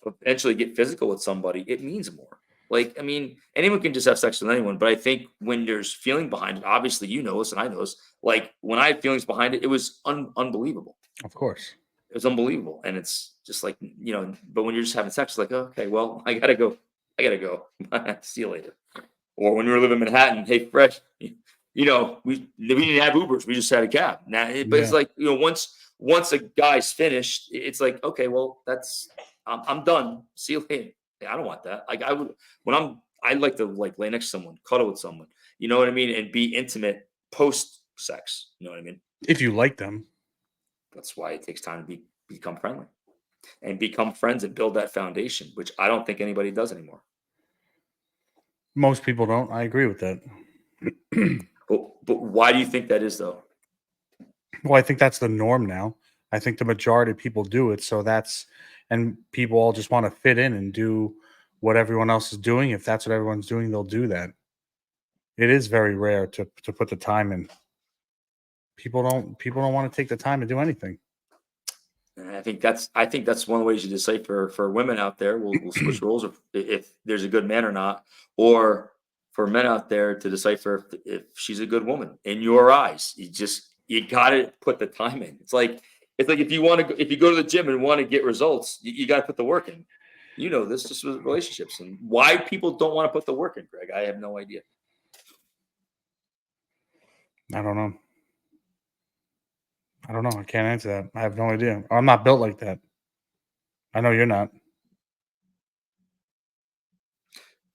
eventually get physical with somebody, it means more. Like, I mean, anyone can just have sex with anyone, but I think when there's feeling behind it, obviously you know this and I know this. Like when I had feelings behind it, it was unbelievable. Of course. It was unbelievable, and it's just like But when you're just having sex, it's like, oh, okay, well, I gotta go. I gotta go. See you later. Or when we were living in Manhattan, hey, fresh, we didn't have Ubers, we just had a cab. Now, but it's Yeah. like once a guy's finished, it's like, okay, well, I'm done. See you later. Yeah, I don't want that. Like I would when I'd like to like lay next to someone, cuddle with someone, you know what I mean, and be intimate post sex. You know what I mean? If you like them. That's why it takes time to become friendly and become friends and build that foundation, which I don't think anybody does anymore. Most people don't. I agree with that. But why do you think that is though? Well, I think that's the norm now. I think the majority of people do it. And people all just want to fit in and do what everyone else is doing. If that's what everyone's doing, they'll do that. It is very rare to put the time in. People don't want to take the time to do anything. And I think that's one of the ways you decipher for women out there. We'll switch roles if there's a good man or not, or for men out there to decipher if she's a good woman in your eyes. You got to put the time in. It's like if you go to the gym and want to get results, you got to put the work in. You know this just with relationships and why people don't want to put the work in, Greg. I have no idea. I don't know. I don't know. I can't answer that. I have no idea. I'm not built like that. I know you're not.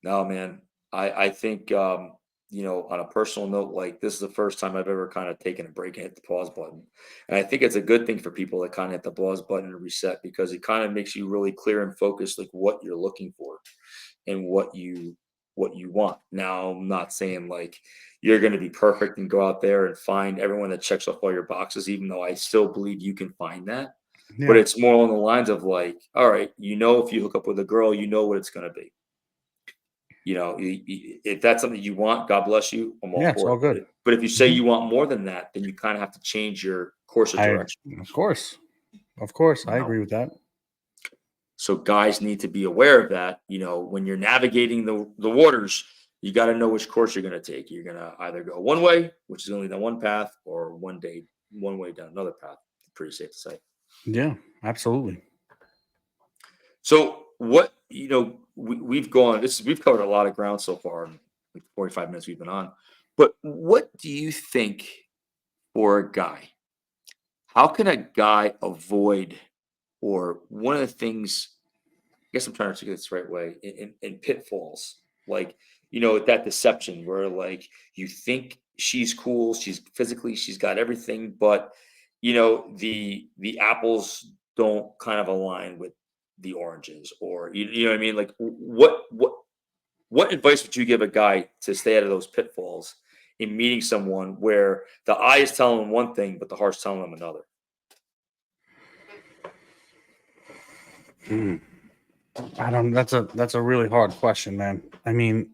No, man. I think on a personal note, like this is the first time I've ever kind of taken a break and hit the pause button. And I think it's a good thing for people that kind of hit the pause button and reset because it kind of makes you really clear and focused like what you're looking for and what you want. Now, I'm not saying like you're going to be perfect and go out there and find everyone that checks off all your boxes, even though I still believe you can find that. But Yeah. it's more along the lines of like, all right, if you hook up with a girl, you know what it's going to be. If that's something you want, God bless you. I'm all Yeah. It's for all it. But good. if, but if you say Mhm. you want more than that, then you kind of have to change your course of I direction. of course. Of course. You I know, agree with that. so guys need to be aware of that. When you're navigating the waters, You got to know which course you're going to take. You're going to either go one way, which is only the one path, or one way down another path. Pretty safe to say. Yeah, absolutely. So what, we've we've covered a lot of ground so far in like 45 minutes we've been on. But what do you think for a guy? How can a guy avoid, or one of the things, I guess I'm trying to get this the right way, in pitfalls, like, that deception where, like, you think she's cool, she's got everything, but the apples don't kind of align with the oranges, or you know what I mean? Like, what advice would you give a guy to stay out of those pitfalls in meeting someone where the eye is telling them one thing, but the heart's telling them another? Hmm. I don't. That's a really hard question, man. I mean,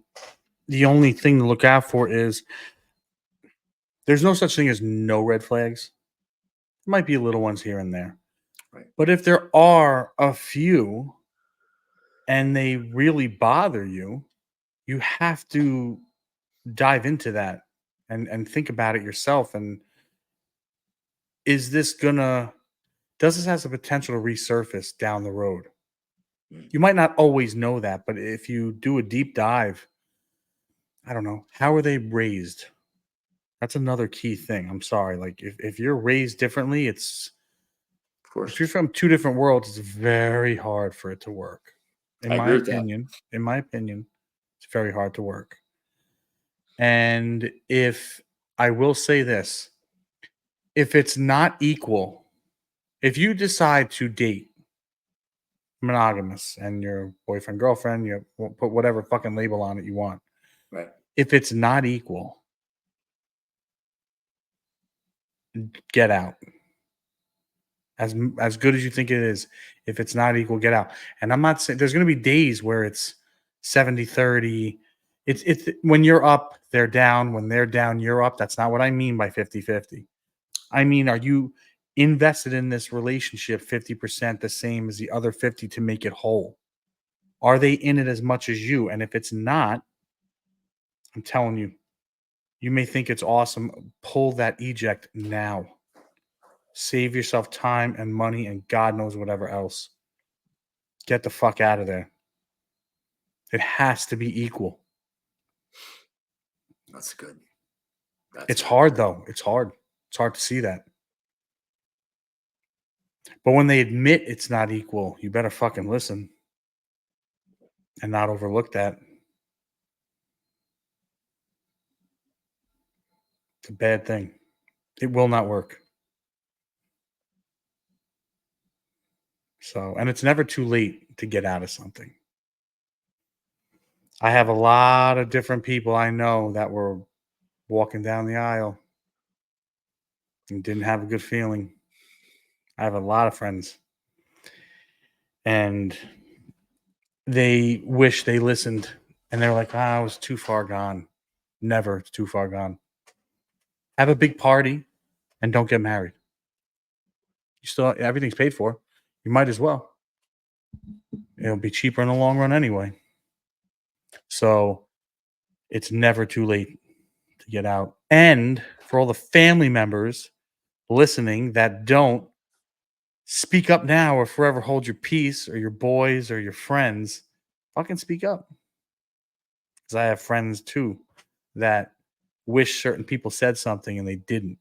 the only thing to look out for is there's no such thing as no red flags. There might be little ones here and there, Right. but if there are a few and they really bother you, you have to dive into that and think about it yourself. And is this gonna does this has the potential to resurface down the road? Mm. You might not always know that, but if you do a deep dive, I don't know, how are they raised? That's another key thing. I'm sorry. Like if you're raised differently, Of course. if you're from two different worlds, it's very hard for it to work. I agree with that. In my opinion, it's very hard to work. And if I will say this, if it's not equal, if you decide to date monogamous and your boyfriend, girlfriend, you put whatever fucking label on it you want. Right. If it's not equal, get out. As good as you think it is, if it's not equal, get out. And I'm not saying there's going to be days where it's 70-30. It's when you're up, they're down. When they're down, you're up. That's not what I mean by 50-50. I mean, are you invested in this relationship 50% the same as the other 50 to make it whole? Are they in it as much as you? And if it's not, I'm telling you, you may think it's awesome. Pull that eject now. Save yourself time and money and God knows whatever else. Get the fuck out of there. It has to be equal. That's good. It's hard though. It's hard. It's hard to see that. But when they admit it's not equal, you better fucking listen and not overlook that. It's a bad thing. It will not work. So, and it's never too late to get out of something. I have a lot of different people I know that were walking down the aisle and didn't have a good feeling. I have a lot of friends and they wish they listened and they're like, I was too far gone. Never too far gone. Have a big party and don't get married. You still, everything's paid for. You might as well. It'll be cheaper in the long run anyway. So it's never too late to get out. And for all the family members listening that don't, speak up now or forever hold your peace, or your boys or your friends. Fucking speak up. Because I have friends too that wish certain people said something and they didn't.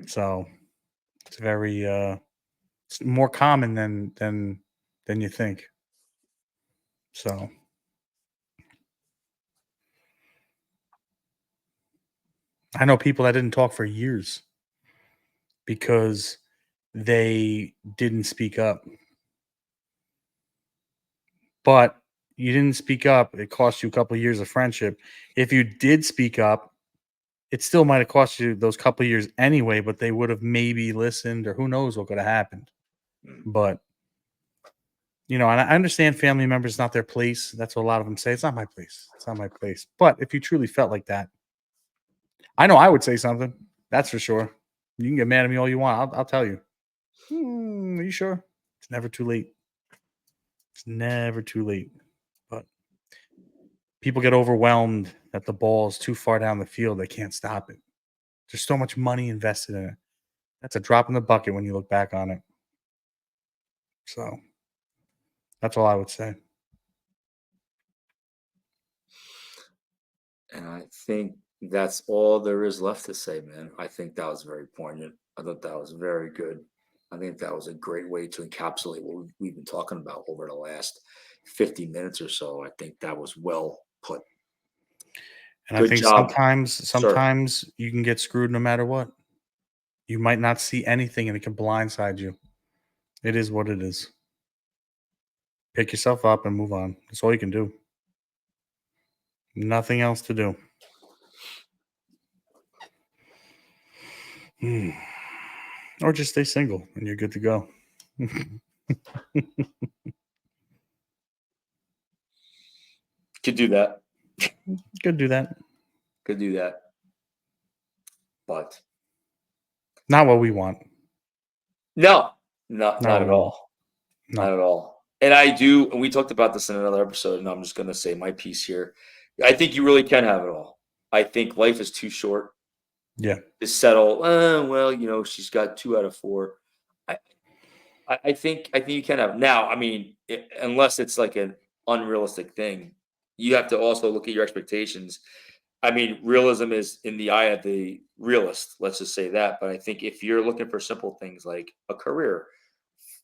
So it's very it's more common than you think. So I know people that didn't talk for years because they didn't speak up. But you didn't speak up, it cost you a couple of years of friendship. If you did speak up, it still might have cost you those couple of years anyway, but they would have maybe listened, or who knows what could have happened. But and I understand family members, not their place. That's what a lot of them say. It's not my place. It's not my place. But if you truly felt like that, I know I would say something. That's for sure. You can get mad at me all you want. I'll tell you. Are you sure? It's never too late. It's never too late. But People get overwhelmed that the ball is too far down the field. They can't stop it. There's so much money invested in it. That's a drop in the bucket when you look back on it. So that's all I would say. And I think that's all there is left to say, man. I think that was very poignant. I thought that was very good. I think that was a great way to encapsulate what we've been talking about over the last 50 minutes or so. I think that was well put. And I Good think job, sir. sometimes you can get screwed no matter what. You might not see anything and it can blindside you. It is what it is. Pick yourself up and move on. That's all you can do. Nothing else to do. Hmm. Or just stay single and you're good to go. Could do that. Could do that. Could do that. But Not what we want. no, Not not what at we want. all. No. Not at all. And I do, and we talked about this in another episode, and I'm just going to say my piece here. I think you really can have it all. I think life is too short Yeah. to settle. Well, she's got 2 out of 4. I, I think you can have. Now, I mean, unless it's like an unrealistic thing, you have to also look at your expectations. I mean, realism is in the eye of the realist. Let's just say that. But I think if you're looking for simple things like a career,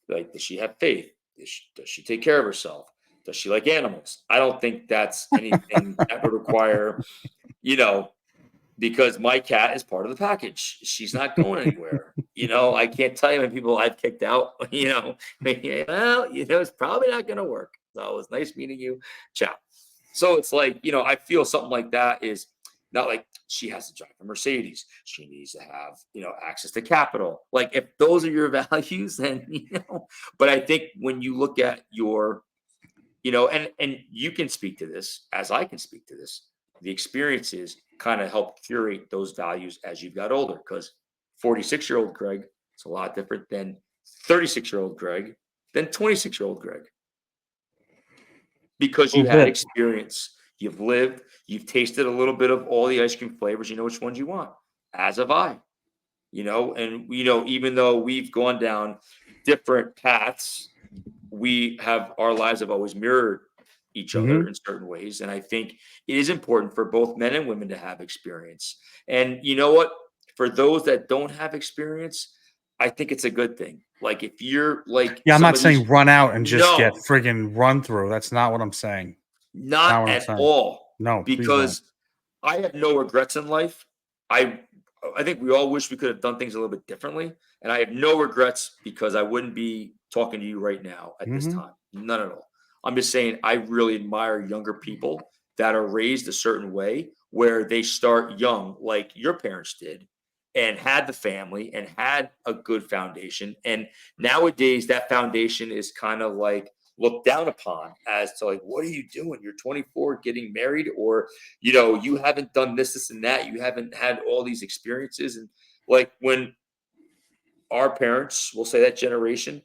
like, does she have faith? Does she take care of herself? Does she like animals? I don't think that's anything that would require, you know, because my cat is part of the package. She's not going anywhere. I can't tell you how many people I've kicked out, well, it's probably not going to work. So it was nice meeting you. Ciao. So it's like, I feel something like that is not like she has to drive a Mercedes. She needs to have, access to capital. Like if those are your values, then, but I think when you look at your, and you can speak to this as I can speak to this, the experiences kind of help curate those values as you got older. Because 46-year-old Greg is a lot different than 36-year-old Greg, than 26-year-old Greg, because A you little had bit. experience, you've lived, you've tasted a little bit of all the ice cream flavors, you know which ones you want, as have I. And even though we've gone down different paths, we have our lives have always mirrored each other Hmm. in certain ways. And I think it is important for both men and women to have experience. And you know what? For those that don't have experience, I think it's a good thing. Like if you're like Yeah, I'm some not of these, saying run out and just get no, friggin' run through. That's not what I'm saying. Not not what I'm at saying. all. No, please don't. Because I have no regrets in life. I I think we all wish we could have done things a little bit differently, and I have no regrets because I wouldn't be talking to you right now at this Hmm. time. None at all. I'm just saying I really admire younger people that are raised a certain way where they start young, like your parents did, and had the family and had a good foundation. And nowadays, that foundation is kind of like looked down upon as to like, what are you doing? You're 24, getting married, or you haven't done this, and that. You haven't had all these experiences. And like when our parents, will say that generation,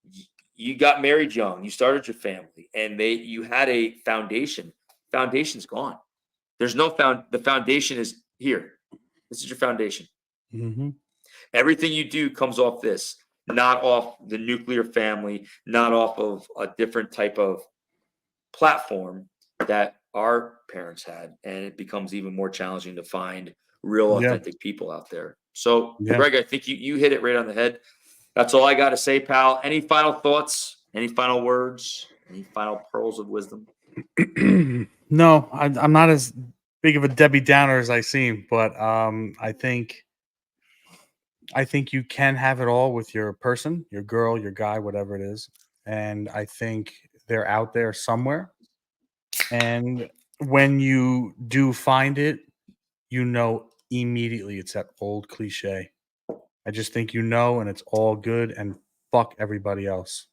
y- you got married young, you started your family, and you had a foundation. Foundation's gone. There's no the foundation is here. This is your foundation. Hmm. Everything you do comes off this, not off the nuclear family, not off of a different type of platform that our parents had, and it becomes even more challenging to find real Yeah. authentic people out there. So Yeah. Greg, I think you hit it right on the head. That's all I got to say, pal. Any final thoughts, any final words, any final pearls of wisdom? No, I'm not as big of a Debbie Downer as I seem, but I think you can have it all with your person, your girl, your guy, whatever it is, and I think they're out there somewhere. And when you do find it, you know immediately it's that old cliche. I just think and it's all good and fuck everybody else.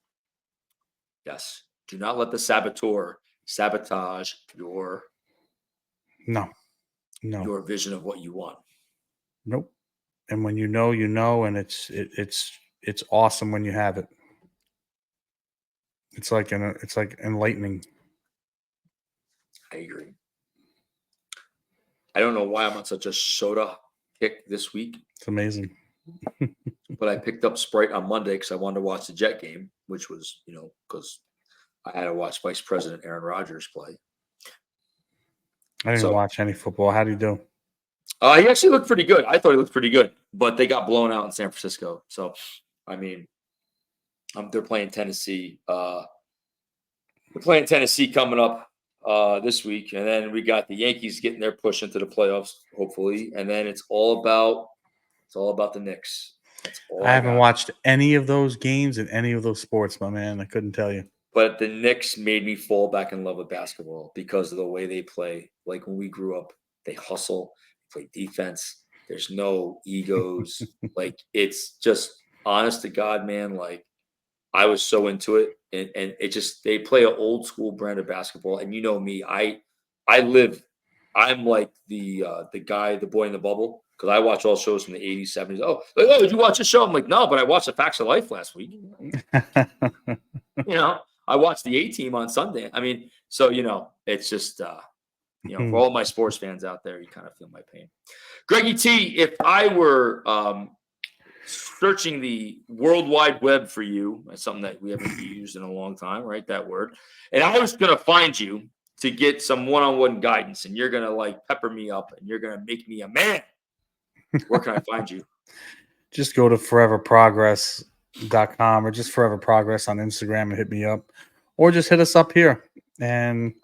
Yes. Do not let the saboteur sabotage No, no, your vision of what you want. nope. And when and it's awesome when you have it. It's like enlightening. I agree. I don't know why I'm on such a soda kick this week, It's amazing. but I picked up Sprite on Monday because I wanted to watch the Jet game, which was, because I had to watch Vice President Aaron Rodgers play. I didn't So watch any football. How do you do? he actually looked pretty good. I thought he looked pretty good, but they got blown out in San Francisco. So, I mean, they're playing Tennessee. They're playing Tennessee coming up this week, and then we got the Yankees getting their push into the playoffs, hopefully, and then it's all about the Knicks. That's all I I haven't got. watched any of those games in any of those sports, my man. I couldn't tell you. But the Knicks made me fall back in love with basketball because of the way they play. Like when we grew up, they hustle, play defense. There's no egos. Like it's just honest to God, man. Like I was so into it, and it just they play an old school brand of basketball. And you know me, I live. I'm like the guy, the boy in the bubble, because I watch all shows from the 80s, 70s. Oh, like, oh, did you watch this show? I'm like, no, but I watched the Facts of Life last week. I watched the A Team on Sunday. I mean, so it's just for all my sports fans out there, you kind of feel my pain. Greggy T, if I were searching the World Wide Web for you, that's something that we haven't used in a long time, right? That word. And I was going to find you to get some one-on-one guidance, and you're going to like pepper me up and you're going to make me a man. Where can I find you? Just go to foreverprogress.com or just Forever Progress on Instagram and hit me up, or just hit us up here and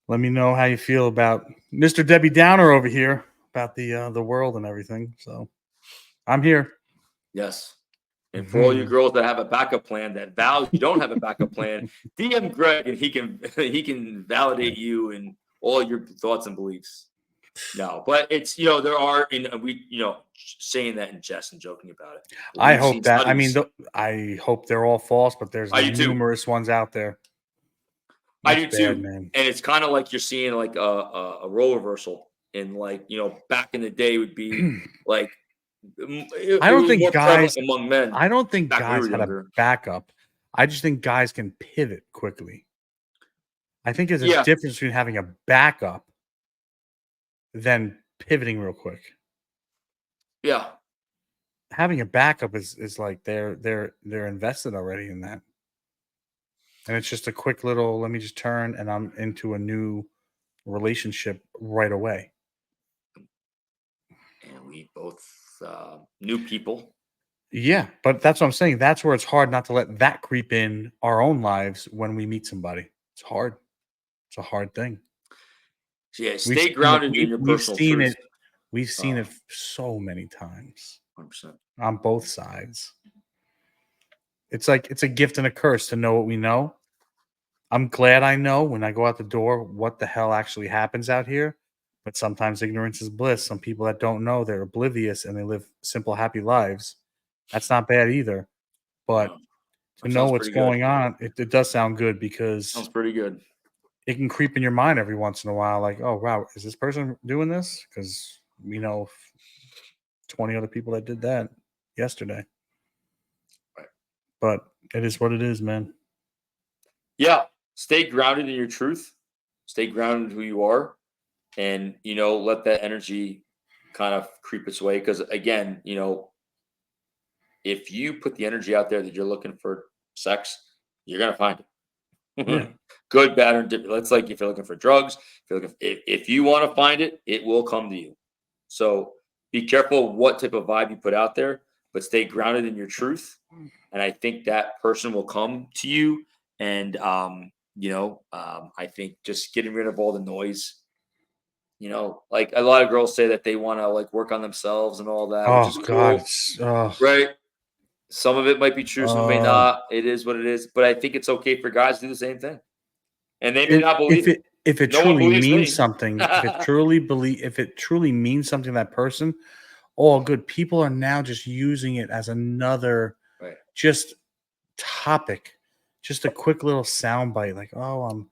let me know how you feel about Mr. Debbie Downer over here about the world and everything. So I'm here. Yes. And for all you girls that have a backup plan, that Val, you don't have a backup plan, DM Greg and he can validate you and all your thoughts and beliefs. No, but it's there are saying that in jest and joking about it. I hope that. I mean, I hope they're all false, but there's numerous ones out there. I do too, man. And it's kind of like you're seeing like a role reversal, and like back in the day would be like. I don't think guys among men. I don't think guys had a backup. I just think guys can pivot quickly. I think there's a difference between having a backup than pivoting real quick. Yeah. Having a backup is like they're invested already in that. And it's just a quick little, let me just turn and I'm into a new relationship right away. And we both new people. Yeah, but that's what I'm saying. That's where it's hard not to let that creep in our own lives when we meet somebody. It's hard. It's a hard thing. Yeah, stay grounded in your personal truth. We've seen it so many times 100%. On both sides. It's like it's a gift and a curse to know what we know. I'm glad I know when I go out the door what the hell actually happens out here. But sometimes ignorance is bliss. Some people that don't know, they're oblivious and they live simple, happy lives. That's not bad either. But to know what's going on, it does sound good because sounds pretty good. It can creep in your mind every once in a while, like, oh wow, is this person doing this? Because we know 20 other people that did that yesterday. Right. But it is what it is, man. Yeah. Stay grounded in your truth. Stay grounded in who you are. And, let that energy kind of creep its way. Because again, if you put the energy out there that you're looking for sex, you're going to find it. Yeah. Good, bad, or different. That's like if you're looking for drugs, if you want to find it, it will come to you. So be careful what type of vibe you put out there, but stay grounded in your truth. And I think that person will come to you. And, I think just getting rid of all the noise, like a lot of girls say that they want to like work on themselves and all that, which is cool. Right. Some of it might be true, some may not. It is what it is. But I think it's okay for guys to do the same thing. And they may not believe it. If it truly means something, if it truly means something to that person, all good. People are now just using it as another just topic, just a quick little soundbite, like, oh,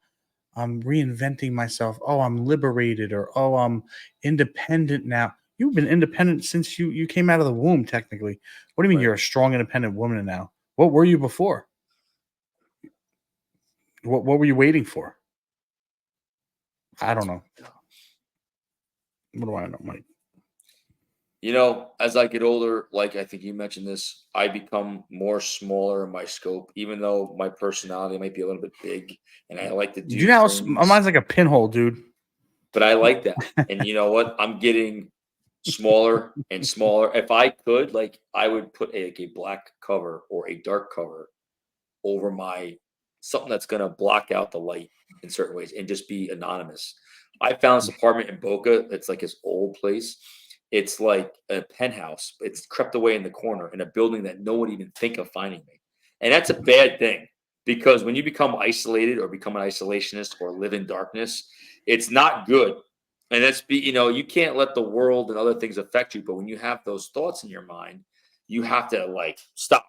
I'm reinventing myself. Oh, I'm liberated, or oh, I'm independent now. You've been independent since you came out of the womb, technically. What do you mean you're a strong, independent woman now? What were you before? What were you waiting for? I don't know. What do I know, Mike? You know, as I get older, like I think you mentioned this, I become more smaller in my scope, even though my personality might be a little bit big and I like to Do do you know how things, mine's like a pinhole, dude? but I like that. And you know what? I'm getting smaller and smaller. If I could, like, I would put like a black cover or a dark cover over my something that's going to block out the light in certain ways and just be anonymous. I found this apartment in Boca. It's like his old place. It's like a penthouse. It's crept away in the corner in a building that no one even think of finding me. And that's a bad thing because when you become isolated or become an isolationist or live in darkness, it's not good. And you can't let the world and other things affect you. But when you have those thoughts in your mind, you have to like stop.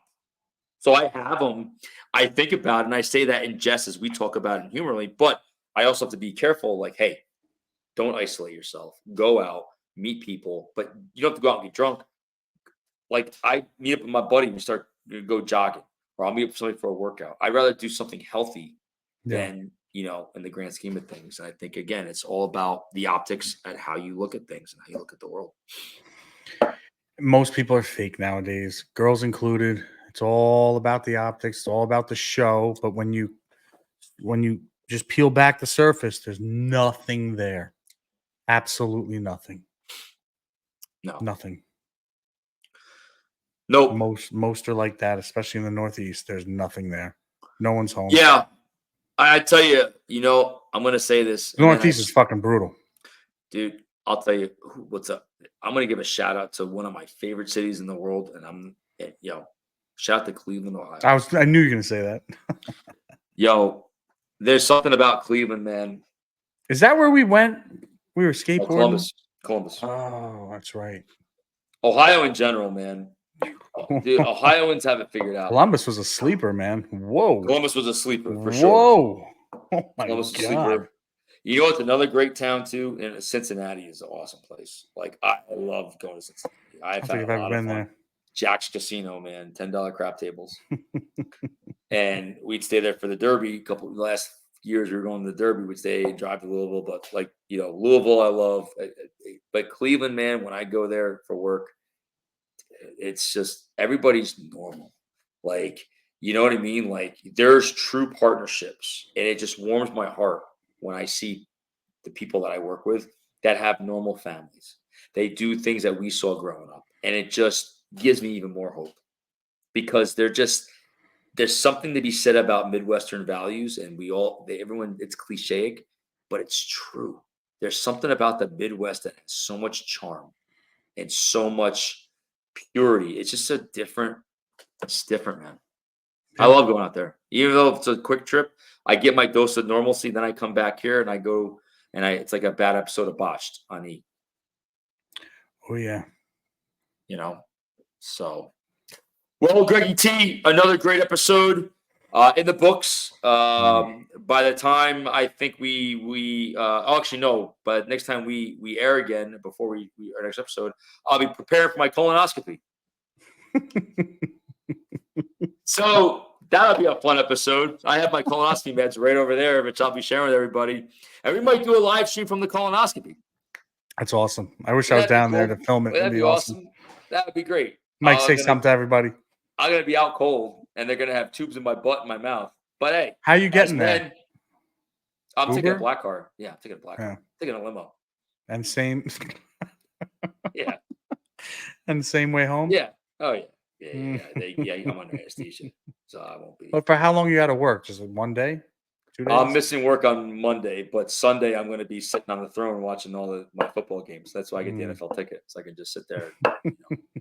So I have them. I think about it, and I say that in jest as we talk about it humorly. But I also have to be careful. Like, hey, don't isolate yourself. Go out, meet people, but you don't have to go out and get drunk. Like I meet up with my buddy, we start go jogging, or I'll meet up with somebody for a workout. I'd rather do something healthy Yeah. than in the grand scheme of things. And I think again, it's all about the optics and how you look at things and how you look at the world. Most people are fake nowadays, girls included. It's all about the optics. It's all about the show. But when you just peel back the surface, there's nothing there. Absolutely nothing. No, Nothing. nope. Most are like that, especially in the Northeast. There's nothing there. No one's home. Yeah, I tell you, I'm gonna say this, The and then Northeast is fucking brutal. dude, I'll tell you what's up. I'm gonna give a shout out to one of my favorite cities in the world, and shout out to Cleveland, Ohio. I knew you were gonna say that. Yo, there's something about Cleveland, man. Is that where we went? We were Oh, skateboarding. Columbus. Oh, that's right. Ohio in general, man. Dude, Ohioans have it figured out. Columbus was a sleeper, man. Whoa. Columbus was a sleeper for sure. Whoa. Oh my Columbus was a God. sleeper. You know what's another great town too? And Cincinnati is an awesome place. Like I love going to Cincinnati. I I've don't had think a I've ever lot of been fun. there. Jack's Casino, man, $10 crap tables. And we'd stay there for the Derby. Last years we were going to the Derby. We'd stay and drive to Louisville, but Louisville, I love. But Cleveland, man, when I go there for work, it's just everybody's normal. Like, you know what I mean? Like, there's true partnerships, and it just warms my heart when I see the people that I work with that have normal families. They do things that we saw growing up, and it just gives me even more hope because there's something to be said about Midwestern values, and everyone, it's cliche, but it's true. There's something about the Midwest that has so much charm and so much purity. It's just it's different, man. I Yeah. love going out there. Even though it's a quick trip, I get my dose of normalcy, then I come back here and I go and it's like a bad episode of Botched on E, Oh yeah. So well, Greggy T, another great episode in the books. By the time I think actually no, but next time we air again before our next episode, I'll be preparing for my colonoscopy. So that'll be a fun episode. I have my colonoscopy meds right over there, which I'll be sharing with everybody, and we might do a live stream from the colonoscopy. That's awesome. I wish I was down there to film it. That'd be awesome. That would be great. Mike, say something to everybody. I'm gonna be out cold, and they're gonna have tubes in my butt and my mouth. But hey, how you getting there? I'm taking a black car. Yeah, I'm taking a black car. I'm taking a limo. And same. Yeah. And same way home. Yeah. Oh yeah. Yeah. I'm under anesthesia, so I won't be. But for how long you got to work? Just like 1 day, 2 days? I'm missing work on Monday, but Sunday I'm going to be sitting on the throne watching all my football games. That's why I get the NFL ticket, so I can just sit there,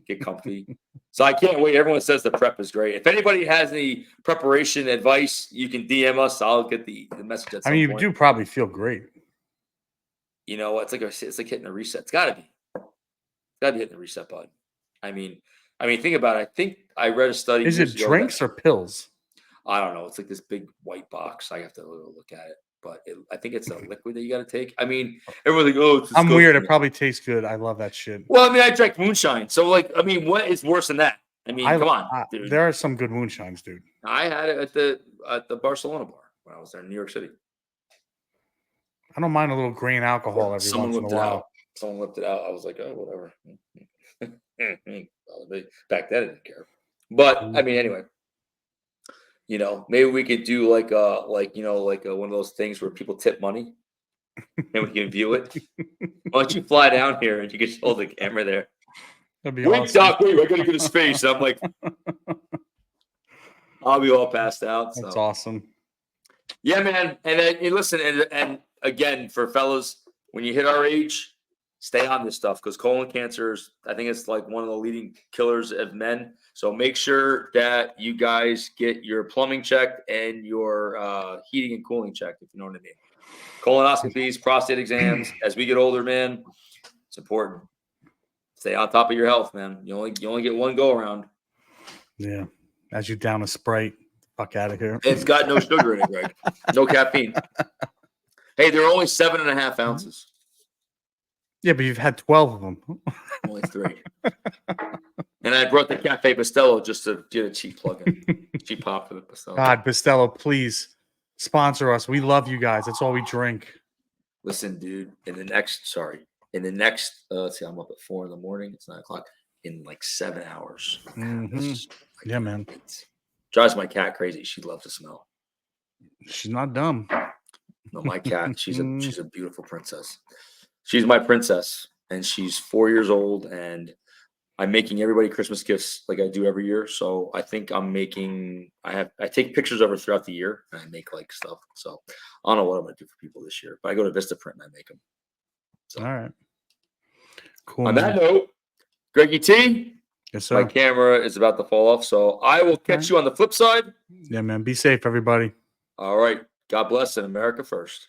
get comfy. So I can't wait. Everyone says the prep is great. If anybody has any preparation advice, you can DM us. I'll get the message at some point. You do probably feel great. You know, it's like hitting a reset. It's got to be. It's got to be hitting the reset button. I mean, think about it. I think I read a study. Is it drinks or pills? I don't know. It's like this big white box. I have to look at it, but I think it's a liquid that you got to take. I mean, everyone's like, "Oh, I'm weird." It probably tastes good. I love that shit. Well, I mean, I drank moonshine, so what is worse than that? I mean, come on, dude. There are some good moonshines, dude. I had it at the Barcelona bar when I was there in New York City. I don't mind a little grain alcohol every once in a while. Someone whipped it out. I was like, oh, whatever. Back then, I didn't care. But I mean, anyway, maybe we could do like one of those things where people tip money and we can view it. Why don't you fly down here and you can just hold the camera there? That'd be Wait, awesome. Doc, wait, I gotta get his face. I'm like, I'll be all passed out. So. That's awesome. Yeah, man. And listen, and again, for fellas, when you hit our age, stay on this stuff because colon cancer is, I think it's like one of the leading killers of men. So make sure that you guys get your plumbing checked and your heating and cooling checked, if you know what I mean. Colonoscopies, prostate exams. As we get older, man, it's important. Stay on top of your health, man. You only get one go around. Yeah. As you down a Sprite, fuck out of here. It's got no sugar in it, Greg. No caffeine. Hey, they're only 7.5 ounces. Yeah, but you've had 12 of them. Only 3. And I brought the Cafe Bustelo just to get a cheap plug-in. Cheap pop for the Bustelo. God, Bustelo, please sponsor us. We love you guys. That's all we drink. Listen, dude, in the next, let's see, I'm up at 4 a.m. It's 9 o'clock. In like 7 hours. Yeah, man. It drives my cat crazy. She loves the smell. She's not dumb. No, my cat, she's a beautiful princess. She's my princess, and she's 4 years old, and I'm making everybody Christmas gifts like I do every year. So I think I take pictures of her throughout the year, and I make like stuff. So I don't know what I'm gonna do for people this year, but I go to Vistaprint and I make them. So, all right. Cool. On that note, Greggy T. Yes, sir. My camera is about to fall off, so I will catch you on the flip side. Yeah, man. Be safe, everybody. All right. God bless and America first.